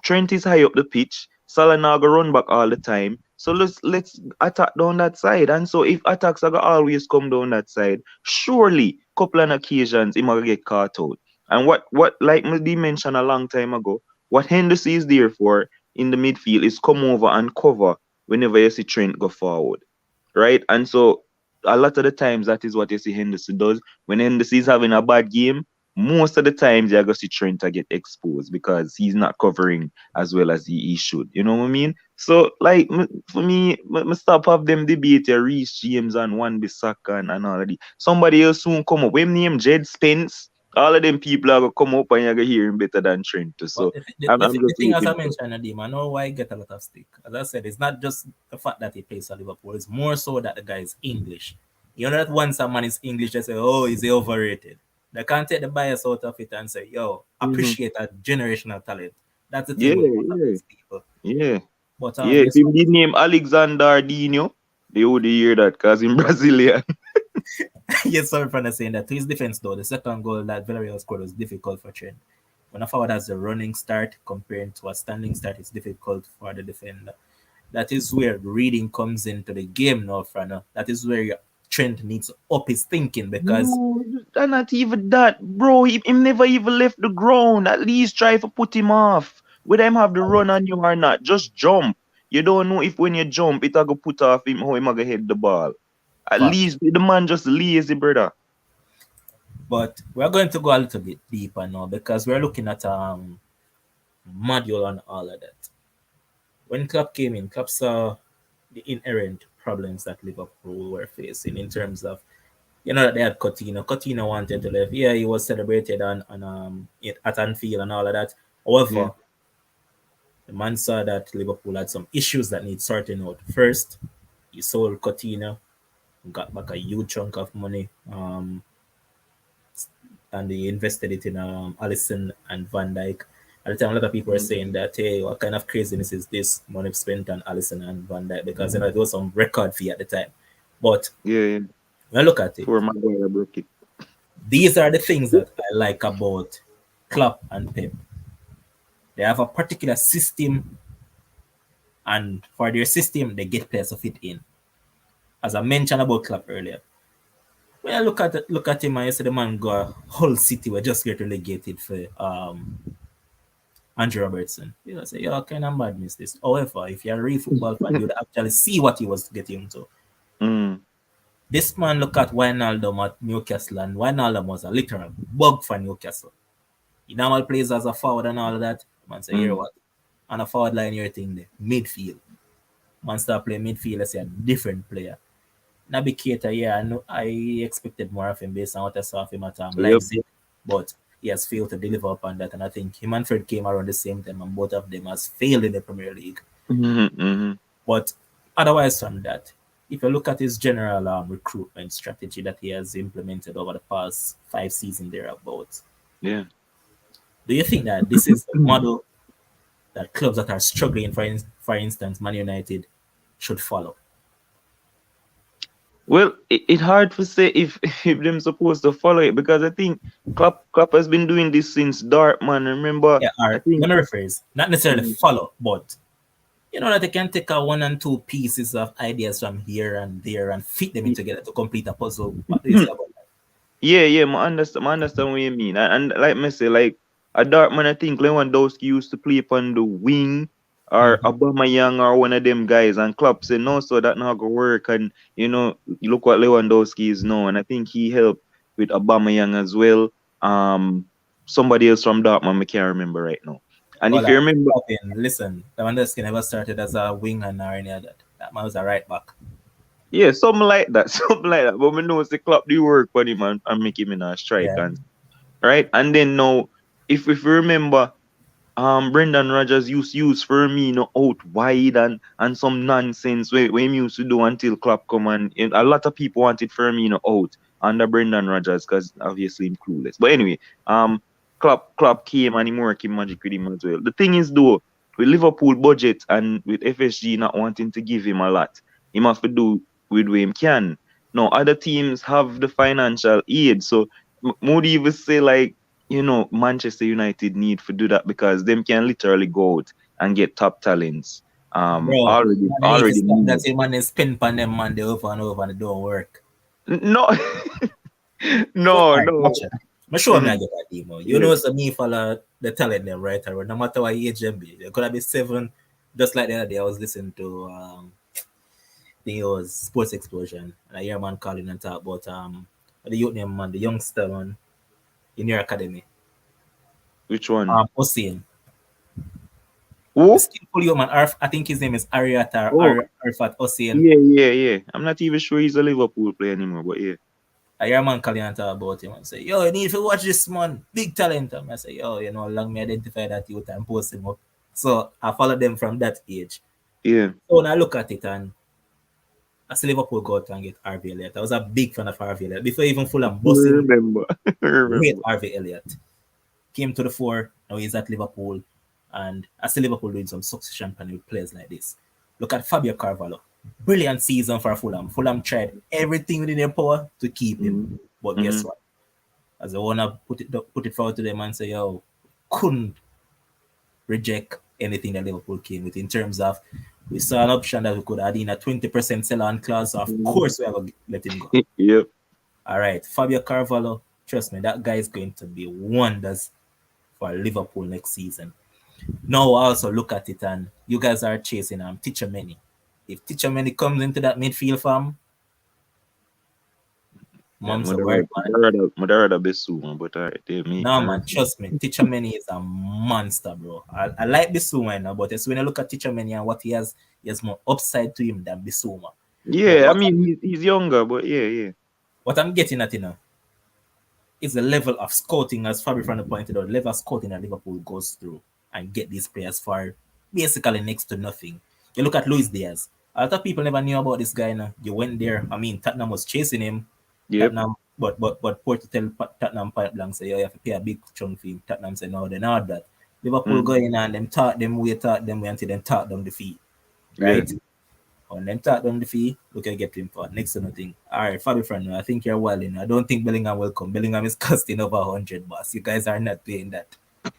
Trent is high up the pitch. Salah now go run back all the time. So let's attack down that side. And so if attacks are gonna always come down that side, surely couple of occasions he might get caught out. And what like Madi mentioned a long time ago, what Henderson is there for in the midfield is come over and cover whenever you see Trent go forward. Right? And so a lot of the times that is what you see Henderson does. When Henderson is having a bad game, most of the times you're going to see Trent to get exposed because he's not covering as well as he should. You know what I mean? So, like, for me, stop have them debate here, Reece James and Wan Bissaka and all of that. Somebody else soon come up. When name Jed Spence, all of them people are going to come up and you're going to hear him better than Trent. Too. But So, I'm the just thing, as I waiting for. mentioned, Nadim, I know why he get a lot of stick. As I said, it's not just the fact that he plays for Liverpool, it's more so that the guy is English. You know that once a man is English, they say, oh, is he overrated? They can't take the bias out of it and say, yo, Mhm. appreciate that generational talent. That's the Yeah, thing with most of yeah, these people. yeah. But Yeah, if this him did name Alexander Dino, they would hear that because him Brazilian. yes, sorry for not saying that. To his defense, though, the second goal that Villarreal scored was difficult for Trent. When a forward has a running start compared to a standing start, it's difficult for the defender. That is where reading comes into the game now, Frano. That is where Trent needs to up his thinking because No, and not even that, bro. Him never even left the ground. At least try to put him off. Whether him have the run on you or not, just jump. You don't know if when you jump, it go put off him how him gonna hit the ball. At fact. least the man just lazy, brother. But we're going to go a little bit deeper now because we're looking at module and all of that. When Klopp came in, Klopp saw the inherent problems that Liverpool were facing in terms of that they had Coutinho. Coutinho wanted to leave. Yeah, he was celebrated at Anfield and all of that. Yeah. However, the man saw that Liverpool had some issues that need sorting out. First, he sold Coutinho, got back a huge chunk of money, and he invested it in Allison and Van Dijk. At the time, a lot of people were Mm. saying that, hey, what kind of craziness is this money spent on Allison and Van Dijk? Because it was some record fee at the time. But Yeah, yeah. when I look at it, Poor Maguire broke it. these are the things that I like about Klopp and Pep. They have a particular system, and for their system, they get players to fit in. As I mentioned about Klopp earlier, when I look at him and you see the man go whole city were just get relegated for Andrew Robertson. You know, say, yo, kind of madness this. However, if you're a real football fan, you'd actually see what he was getting into. Mm. This man look at Wijnaldum at Newcastle, and Wijnaldum was a literal bug for Newcastle. He normally plays as a forward and all of that. Man say, here Mm. what? On a forward line, you're thing there. Midfield. Man start playing midfield, let's say a different player. Naby Keita, yeah, I know I expected more of him based on what I saw of him at Yep. Leipzig, but he has failed to deliver upon that. And I think him and Fred came around the same time, and both of them has failed in the Premier League. Mm-hmm. But otherwise from that, if you look at his general recruitment strategy that he has implemented over the past 5 seasons thereabouts, Yeah. do you think that this is the model that clubs that are struggling, for instance, Man United, should follow? Well, it hard to say if if them supposed to follow it because I think Klopp has been doing this since Dartman. Remember, Yeah, I or think. let me rephrase, not necessarily Mm. follow, but you know that they can take a one and two pieces of ideas from here and there and fit them in together to complete a puzzle. What do you say about that? Yeah, I understand what you mean. And like me say, like at Dartman, I think Lewandowski used to play on the wing or Mhm. Aubameyang or one of them guys, and Klopp said no, so that not gonna work. And you look what Lewandowski is now, and I think he helped with Aubameyang as well. Um, Somebody else from Dartman, I can't remember right now. And Well, if you remember, listen, Lewandowski never started as a winger nor any of that. That man was a right back. yeah, something like that, something like that. But we know the Klopp do work on him and make him in a strike Yeah. and right. And then now, if you remember. Brendan Rodgers used to use Firmino out wide and some nonsense where he used to do until Klopp come and a lot of people wanted Firmino out under Brendan Rodgers because obviously him clueless. But anyway, Klopp came and he working magic with him as well. The thing is though, with Liverpool budget and with FSG not wanting to give him a lot, he must do with what he can. Now other teams have the financial aid, so Moody even say like Manchester United need to do that because them can literally go out and get top talents. Bro, man need to Already stop that made. same man is spin on them man they over and over and it don't work. No, So no, alright, no. watch it. I'm sure me I Mhm. get that demo. You Yeah. know it's me follow the talent them right around. No matter what age them be. They could have been seven. Just like the other day I was listening to I think it was Sports Explosion and I hear a man calling and talk about the youth name man, the youngster man in your academy. Which one? Hussein. The Who? skillful human Arf, I think his name is Ariat Oh, or Arfat Hussein. yeah. I'm not even sure he's a Liverpool player anymore, but yeah. I hear a man calling and talk about him and say, yo, you need to watch this man, big talent. And I say, yo, long me identify that youth and post him up. So I follow them from that age. Yeah. So when I look at it and I see Liverpool go out and get RV Elliott. I was a big fan of RV Elliott. Before even Fulham bossing, Remember. great Remember. RV Elliott. Came to the fore, now he's at Liverpool. And I see Liverpool doing some succession planning with players like this. Look at Fabio Carvalho. Brilliant season for Fulham. Fulham tried everything within their power to keep him. Mm-hmm. But guess Mm-hmm. what? As the owner put it forward to them and say, yo, couldn't reject anything that Liverpool came with in terms of we saw an option that we could add in a 20% sell on clause. So of course we have to let him go. Yep. All right, Fabio Carvalho, trust me, that guy is going to be wonders for Liverpool next season. Now also look at it and you guys are chasing Teacher Many. If Teacher Many comes into that midfield farm, Yeah, mom's a word, man. Moderada Besu, but alright, yeah, me. No, man, trust me. Teacher Many is a monster, bro. I like Bissouma, but it's when I look at Teacher Many and what he has more upside to him than Bissouma. But Yeah, I mean he's younger, but yeah. what I'm getting at, is the level of scouting, as Fabi Frano pointed out, the level of scouting that Liverpool goes through and get these players for basically next to nothing. You look at Luis Diaz. A lot of people never knew about this guy. Now. You went there. I mean, Tottenham was chasing him. Yep. Tottenham, but Porto tell Tottenham point blank say, you have to pay a big chunk fee. Tottenham say no, they not that. Liverpool go in and them taught them way until them taught them the fee, Yeah. right? When them taught them the fee, look at get him for next to nothing. All right, Fabi friend, I think you're well in. I don't think Bellingham will come. Bellingham is costing over 100 bucks. You guys are not paying that.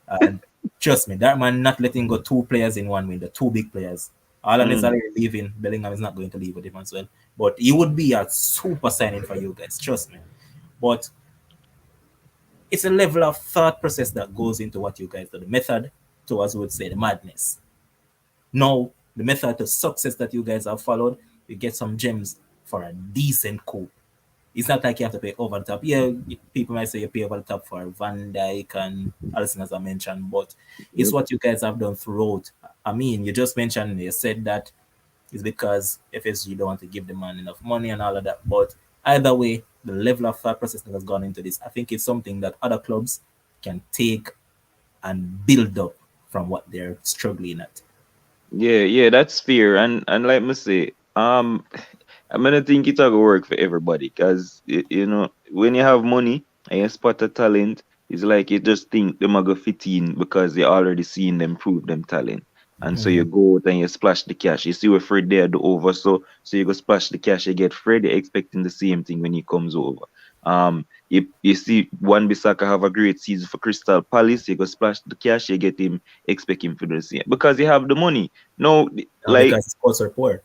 And Trust me, that man not letting go two players in one window, two big players. Alan is Mm. already leaving. Bellingham is not going to leave with him as well. But he would be a super signing for you guys. Trust me. But it's a level of thought process that goes into what you guys do. The method to, as we would say, the madness. Now, the method to success that you guys have followed, you get some gems for a decent coup. It's not like you have to pay over the top. Yeah, people might say you pay over the top for Van Dijk and Alisson, as I mentioned, but it's Yep. what you guys have done throughout. I mean, you just mentioned, you said that it's because FSG don't want to give the man enough money and all of that. But either way, the level of thought process that has gone into this, I think it's something that other clubs can take and build up from what they're struggling at. Yeah, yeah, that's fair. And like me say, I'm gonna think it's gonna work for everybody because you know when you have money and you spot a talent, it's like you just think them are gonna fit in because you already seen them prove them talent, and so you Mhm. go out and you splash the cash. You see what Fred there do over, so you go splash the cash. You get Fred, you're expecting the same thing when he comes over. You see Wan Bissaka have a great season for Crystal Palace. You go splash the cash, you get him, expect him to do the same because you have the money. No, like Because sports are poor.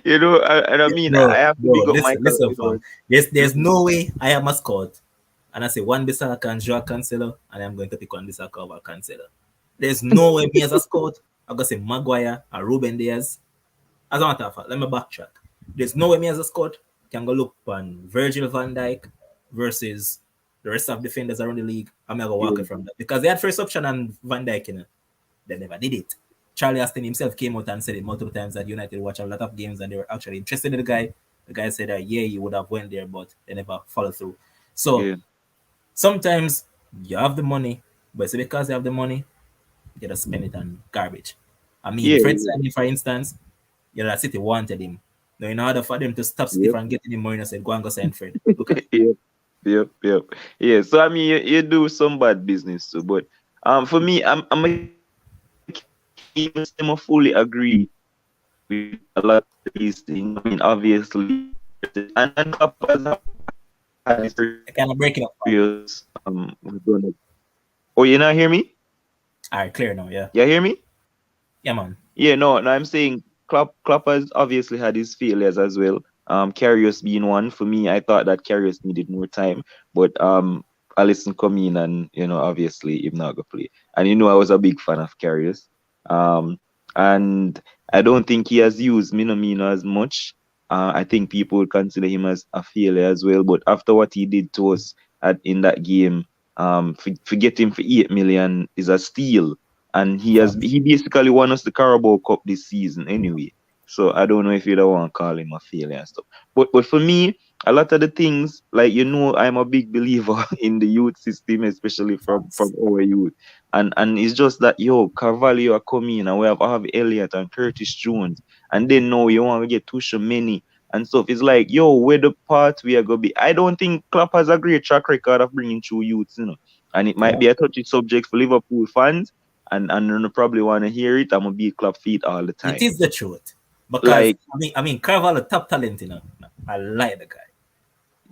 you know, and I mean, I Bro, have to bro, big up listen, Michael listen, fam. Edwards. There's Mhm. no way I am a scout and I say one Bissaka and Joao Cancelo and I'm going to pick one Bissaka over Cancelo. There's no way me as a scout I'm gonna say Maguire or Ruben Diaz. As a matter of fact, let me backtrack. There's no way me as a scout can go look on Virgil van Dijk versus the rest of defenders around the league. I'm gonna walk Yeah, it from that because they had first option on Van Dijk, they never did it. Charlie Austin himself came out and said it multiple times that United watch a lot of games and they were actually interested in the guy. The guy said that yeah, he would have went there, but they never followed through. So yeah, sometimes you have the money, but it's because you have the money, you just spend it on garbage. I mean, yeah, Frenzzyy, for instance, you know, City wanted him. Now, in order for them to stop City yeah, from getting him, Mourinho said, "Go and go sign Fred." Look at yep, yep, yep. Yeah. So I mean, you do some bad business too, but for me, I'm a keep it simple. Even say I fully agree with a lot of these things. I mean, obviously, and Klopp has had his certain it. Kind of breaking up. areas. Oh, you not hear me? All right, clear now. Yeah, You hear me? yeah, man. Yeah, no, I'm saying Klopp has obviously had his failures as well. Karius being one. For me, I thought that Karius needed more time, but Alisson come in and obviously him not go play. And I was a big fan of Karius. Um, and I don't think he has used Minamino as much. I think people would consider him as a failure as well. But after what he did to us in that game, for getting for 8 million is a steal, and Facts. he basically won us the Carabao Cup this season anyway. So I don't know if you don't want to call him a failure and stuff. But for me, a lot of the things, like I'm a big believer in the youth system, especially from Facts. our youth. And it's just that Carvalho are coming and we have Elliott and Curtis Jones. And then now you want to get Tusha Many and stuff. It's like, where the part we are gonna be. I don't think Klopp has a great track record of bringing through youths. And it might Yeah, be a touchy subject for Liverpool fans, and you probably want to hear it. I'm gonna be club feet all the it time. is the truth. Because Like, I mean, Carvalho top talent, you know. I like the guy.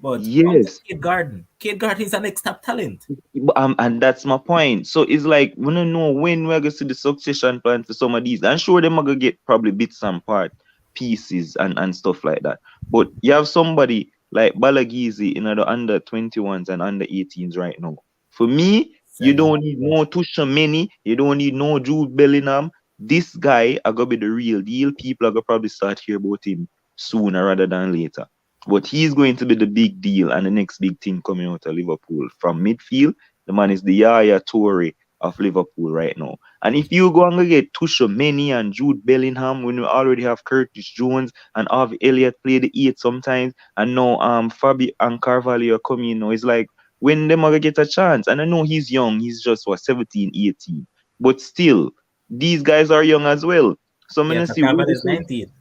But come to yes, Kate Garden. Kate Garden is an next top talent. and that's my point. So it's like we don't know when we're gonna see the succession plan for some of these. I'm sure they're gonna get probably bits and part pieces and stuff like that. But you have somebody like Balagizi in the under 21s and under 18s right now. For me, you Sell him. don't need Yeah. no Tushemeni, you don't need no Jude Bellingham. This guy are gonna be the real deal. People are gonna probably start hear about him sooner rather than later. But he's going to be the big deal and the next big thing coming out of Liverpool. From midfield, the man is the Yaya Toure of Liverpool right now. And if you go and get Tusha Many and Jude Bellingham, when you already have Curtis Jones and Harvey Elliott play the eight sometimes, and now Fabi and Carvalho are coming now, it's like when them are get a chance. And I know he's young, he's just 17, 18. But still, these guys are young as well. So I'm Yeah, gonna so see where Carvalho the is 19.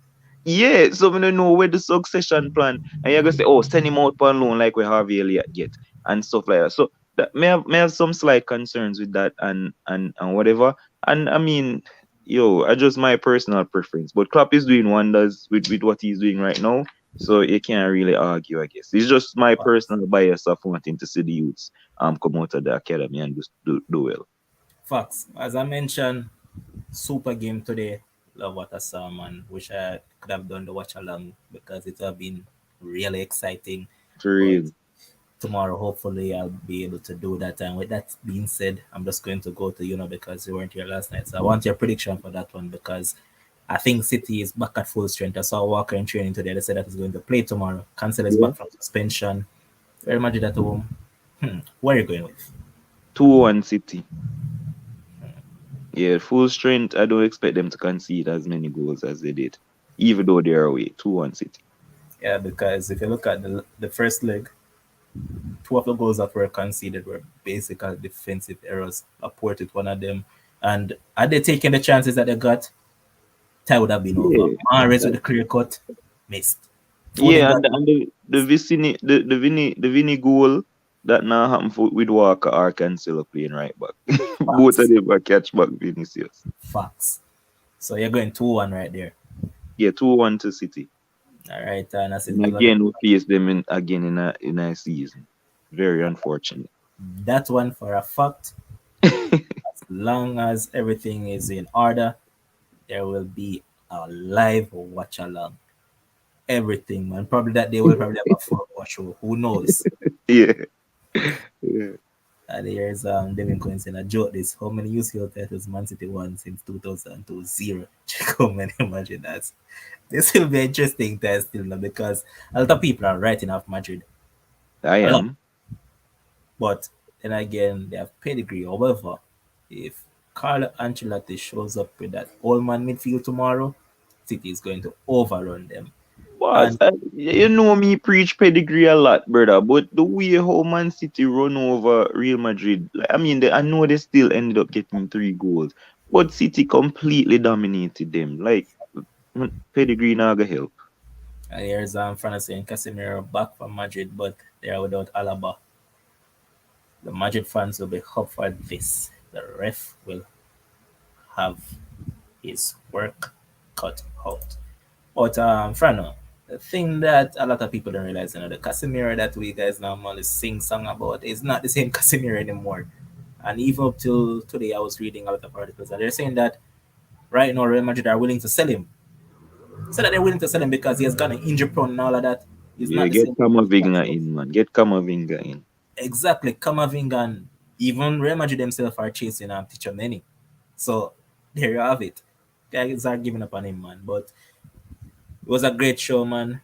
yeah, so we don't know where the succession plan, and you're gonna say, "Oh, send him out on loan like we Harvey Elliott get," and stuff like that. So that may have some slight concerns with that, and whatever. And I mean, I just my personal preference, but Klopp is doing wonders with what he's doing right now. So you can't really argue, I guess. It's just my personal bias of wanting to see the youths come out of the academy and just do well. Facts. As I mentioned, super game today. Love what I saw, man. Wish I could have done the watch along because it would have been really exciting. For But real. tomorrow, hopefully, I'll be able to do that. And with that being said, I'm just going to go to because you weren't here last night. So I want your prediction for that one because I think City is back at full strength. I saw Walker in training today. They said that he's going to play tomorrow. Cancel is Yeah. back from suspension. Real Madrid at home. Where are you going with? 2-1 City. Yeah, full strength. I don't expect them to concede as many goals as they did, even though they're away. 2-1 City. Yeah, because if you look at the first leg, two of the goals that were conceded were basically defensive errors. Laporte with one of them. And had they taken the chances that they got, tie would have been over. Yeah. Mahrez with the clear cut, missed. Foden Yeah, got and the Vinny goal that now happened with Walker or Cancelo playing right back. Both of facts. them were catch back Vinicius. Facts. So you're going 2-1 right there. Yeah, 2-1 to City. All right, and I said And Villa got again we face them again in a season. Very unfortunate. that one for a fact. As long as everything is in order, there will be a live watch along. Everything, man. Probably that day will probably have a football show. Who knows? Yeah. Yeah. And here's Devin Coyne saying a joke this. How many UCL titles Man City won since 2002? Zero. Check how many. Imagine that. This will be interesting test still now because a lot of people are writing off Madrid. I A lot. am. But then again, they have pedigree. However, if Carlo Ancelotti shows up with that old man midfield tomorrow, City is going to overrun them. Boss, And you know me preach pedigree a lot, brother. But the way how Man City run over Real Madrid, like, I mean, I know they still ended up getting 3 goals, but City completely dominated them. Like pedigree not gonna help. here's France saying Casemiro back from Madrid, but they are without Alaba. The Madrid fans will be up for this. The ref will have his work cut out. But Frano, the thing that a lot of people don't realize, the Casemiro that we guys normally sing song about is not the same Casemiro anymore. And even up till today, I was reading a lot of articles, and they're saying that right now Real Madrid are willing to sell him. So that they're willing to sell him because he has gotten injury prone and all of that. He's Yeah, not the get same. Kamavinga in, man. Get Kamavinga in. Exactly, Kamavinga and even Real Madrid themselves are chasing Teacher Many. So there you have it. Guys are giving up on him, man. But it was a great show, man.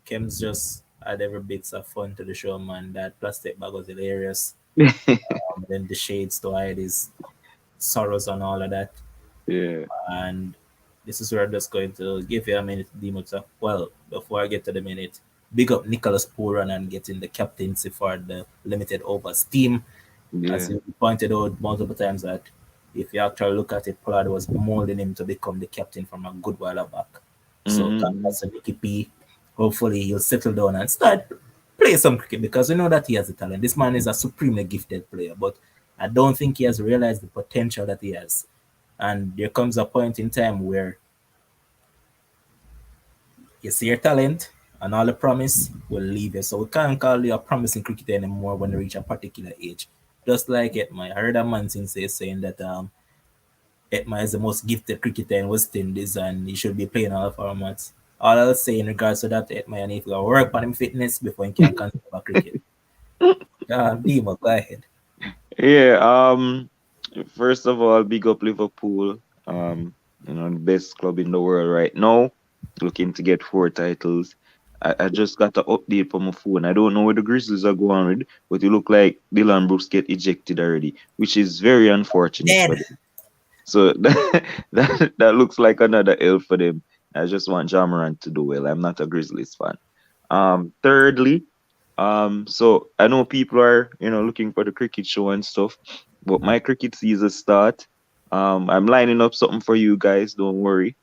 Kems just had every bits of fun to the show, man. That plastic bag was hilarious. Then the shades to hide his sorrows and all of that. Yeah. And this is where I'm just going to give you a minute, Demo. Well, before I get to the minute, big up Nicholas Puran and getting the captaincy for the limited overs team. As Yeah. you pointed out multiple times that if you actually look at it, Pollard was molding him to become the captain from a good while back. So Mm-hmm. congrats to Nicky P. Hopefully he'll settle down and start play some cricket because we know that he has the talent. This man is a supremely gifted player, but I don't think he has realized the potential that he has. And there comes a point in time where you see your talent and all the promise will leave you. So we can't call you a promising cricketer anymore when you reach a particular age. Just like Etma. I heard a man saying that Etma is the most gifted cricketer in West Indies and he should be playing all formats. All I'll say in regards to that, Etma, you need to work on him fitness before he can consider cricket. Dima, go ahead. Yeah. First of all, big up Liverpool. The best club in the world right now. Looking to get 4 titles. I just got an update from my phone. I don't know where the Grizzlies are going with, but it look like Dylan Brooks get ejected already, which is very unfortunate for Dead. them. So that looks like another L for them. I just want Jamaran to do well. I'm not a Grizzlies fan. Thirdly, so I know people are, looking for the cricket show and stuff, but my cricket season start. I'm lining up something for you guys, don't worry.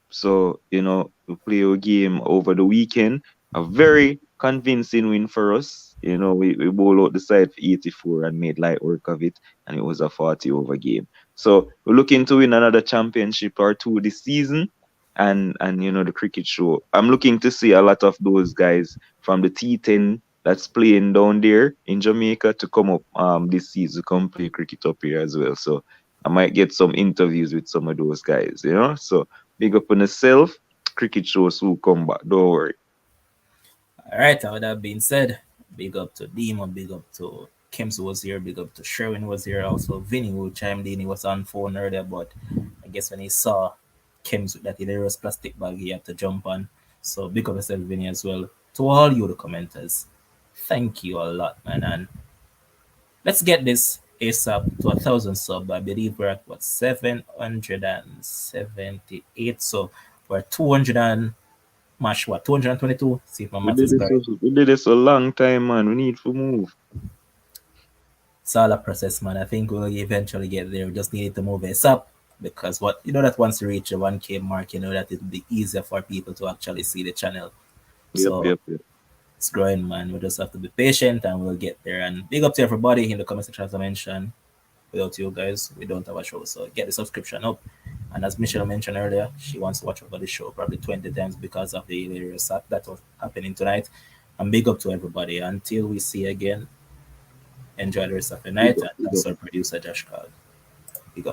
So we play a game over the weekend. A very convincing win for us. We bowl out the side for 84 and made light work of it, and it was a 40 over game. So we're looking to win another championship or two this season. and the cricket show. I'm looking to see a lot of those guys from the T10 that's playing down there in Jamaica to come up this season, come play cricket up here as well. So I might get some interviews with some of those guys. So big up on yourself. Cricket shows will come back. Don't worry. All right, with that being said, big up to Demon, big up to Kims was here, big up to Sherwin was here, also Vinny who chimed in. He was on phone earlier, but I guess when he saw Kims with that hilarious plastic bag, he had to jump on. So big up yourself, Vinny, as well. To all you, the commenters, thank you a lot, man. And let's get this ASAP to 1,000 sub. I believe we're at what 778. So we're 200 and mash what 222. See if my We math did is this. correct. We did this a long time, man. We need to move. It's all a process, man. I think we'll eventually get there. We just need to move ASAP because what you know that once you reach the 1K mark, you know that it'll be easier for people to actually see the channel. Yep, So yep, yep. it's growing, man. We just have to be patient and we'll get there. And big up to everybody in the comment section, as I mentioned. Without you guys, we don't have a show. So get the subscription up. And as Michelle mentioned earlier, she wants to watch over the show probably 20 times because of the hilarious act that was happening tonight. And big up to everybody. Until we see again, enjoy the rest of the Big night. up, And big up. that's our producer, Josh Call. Big up.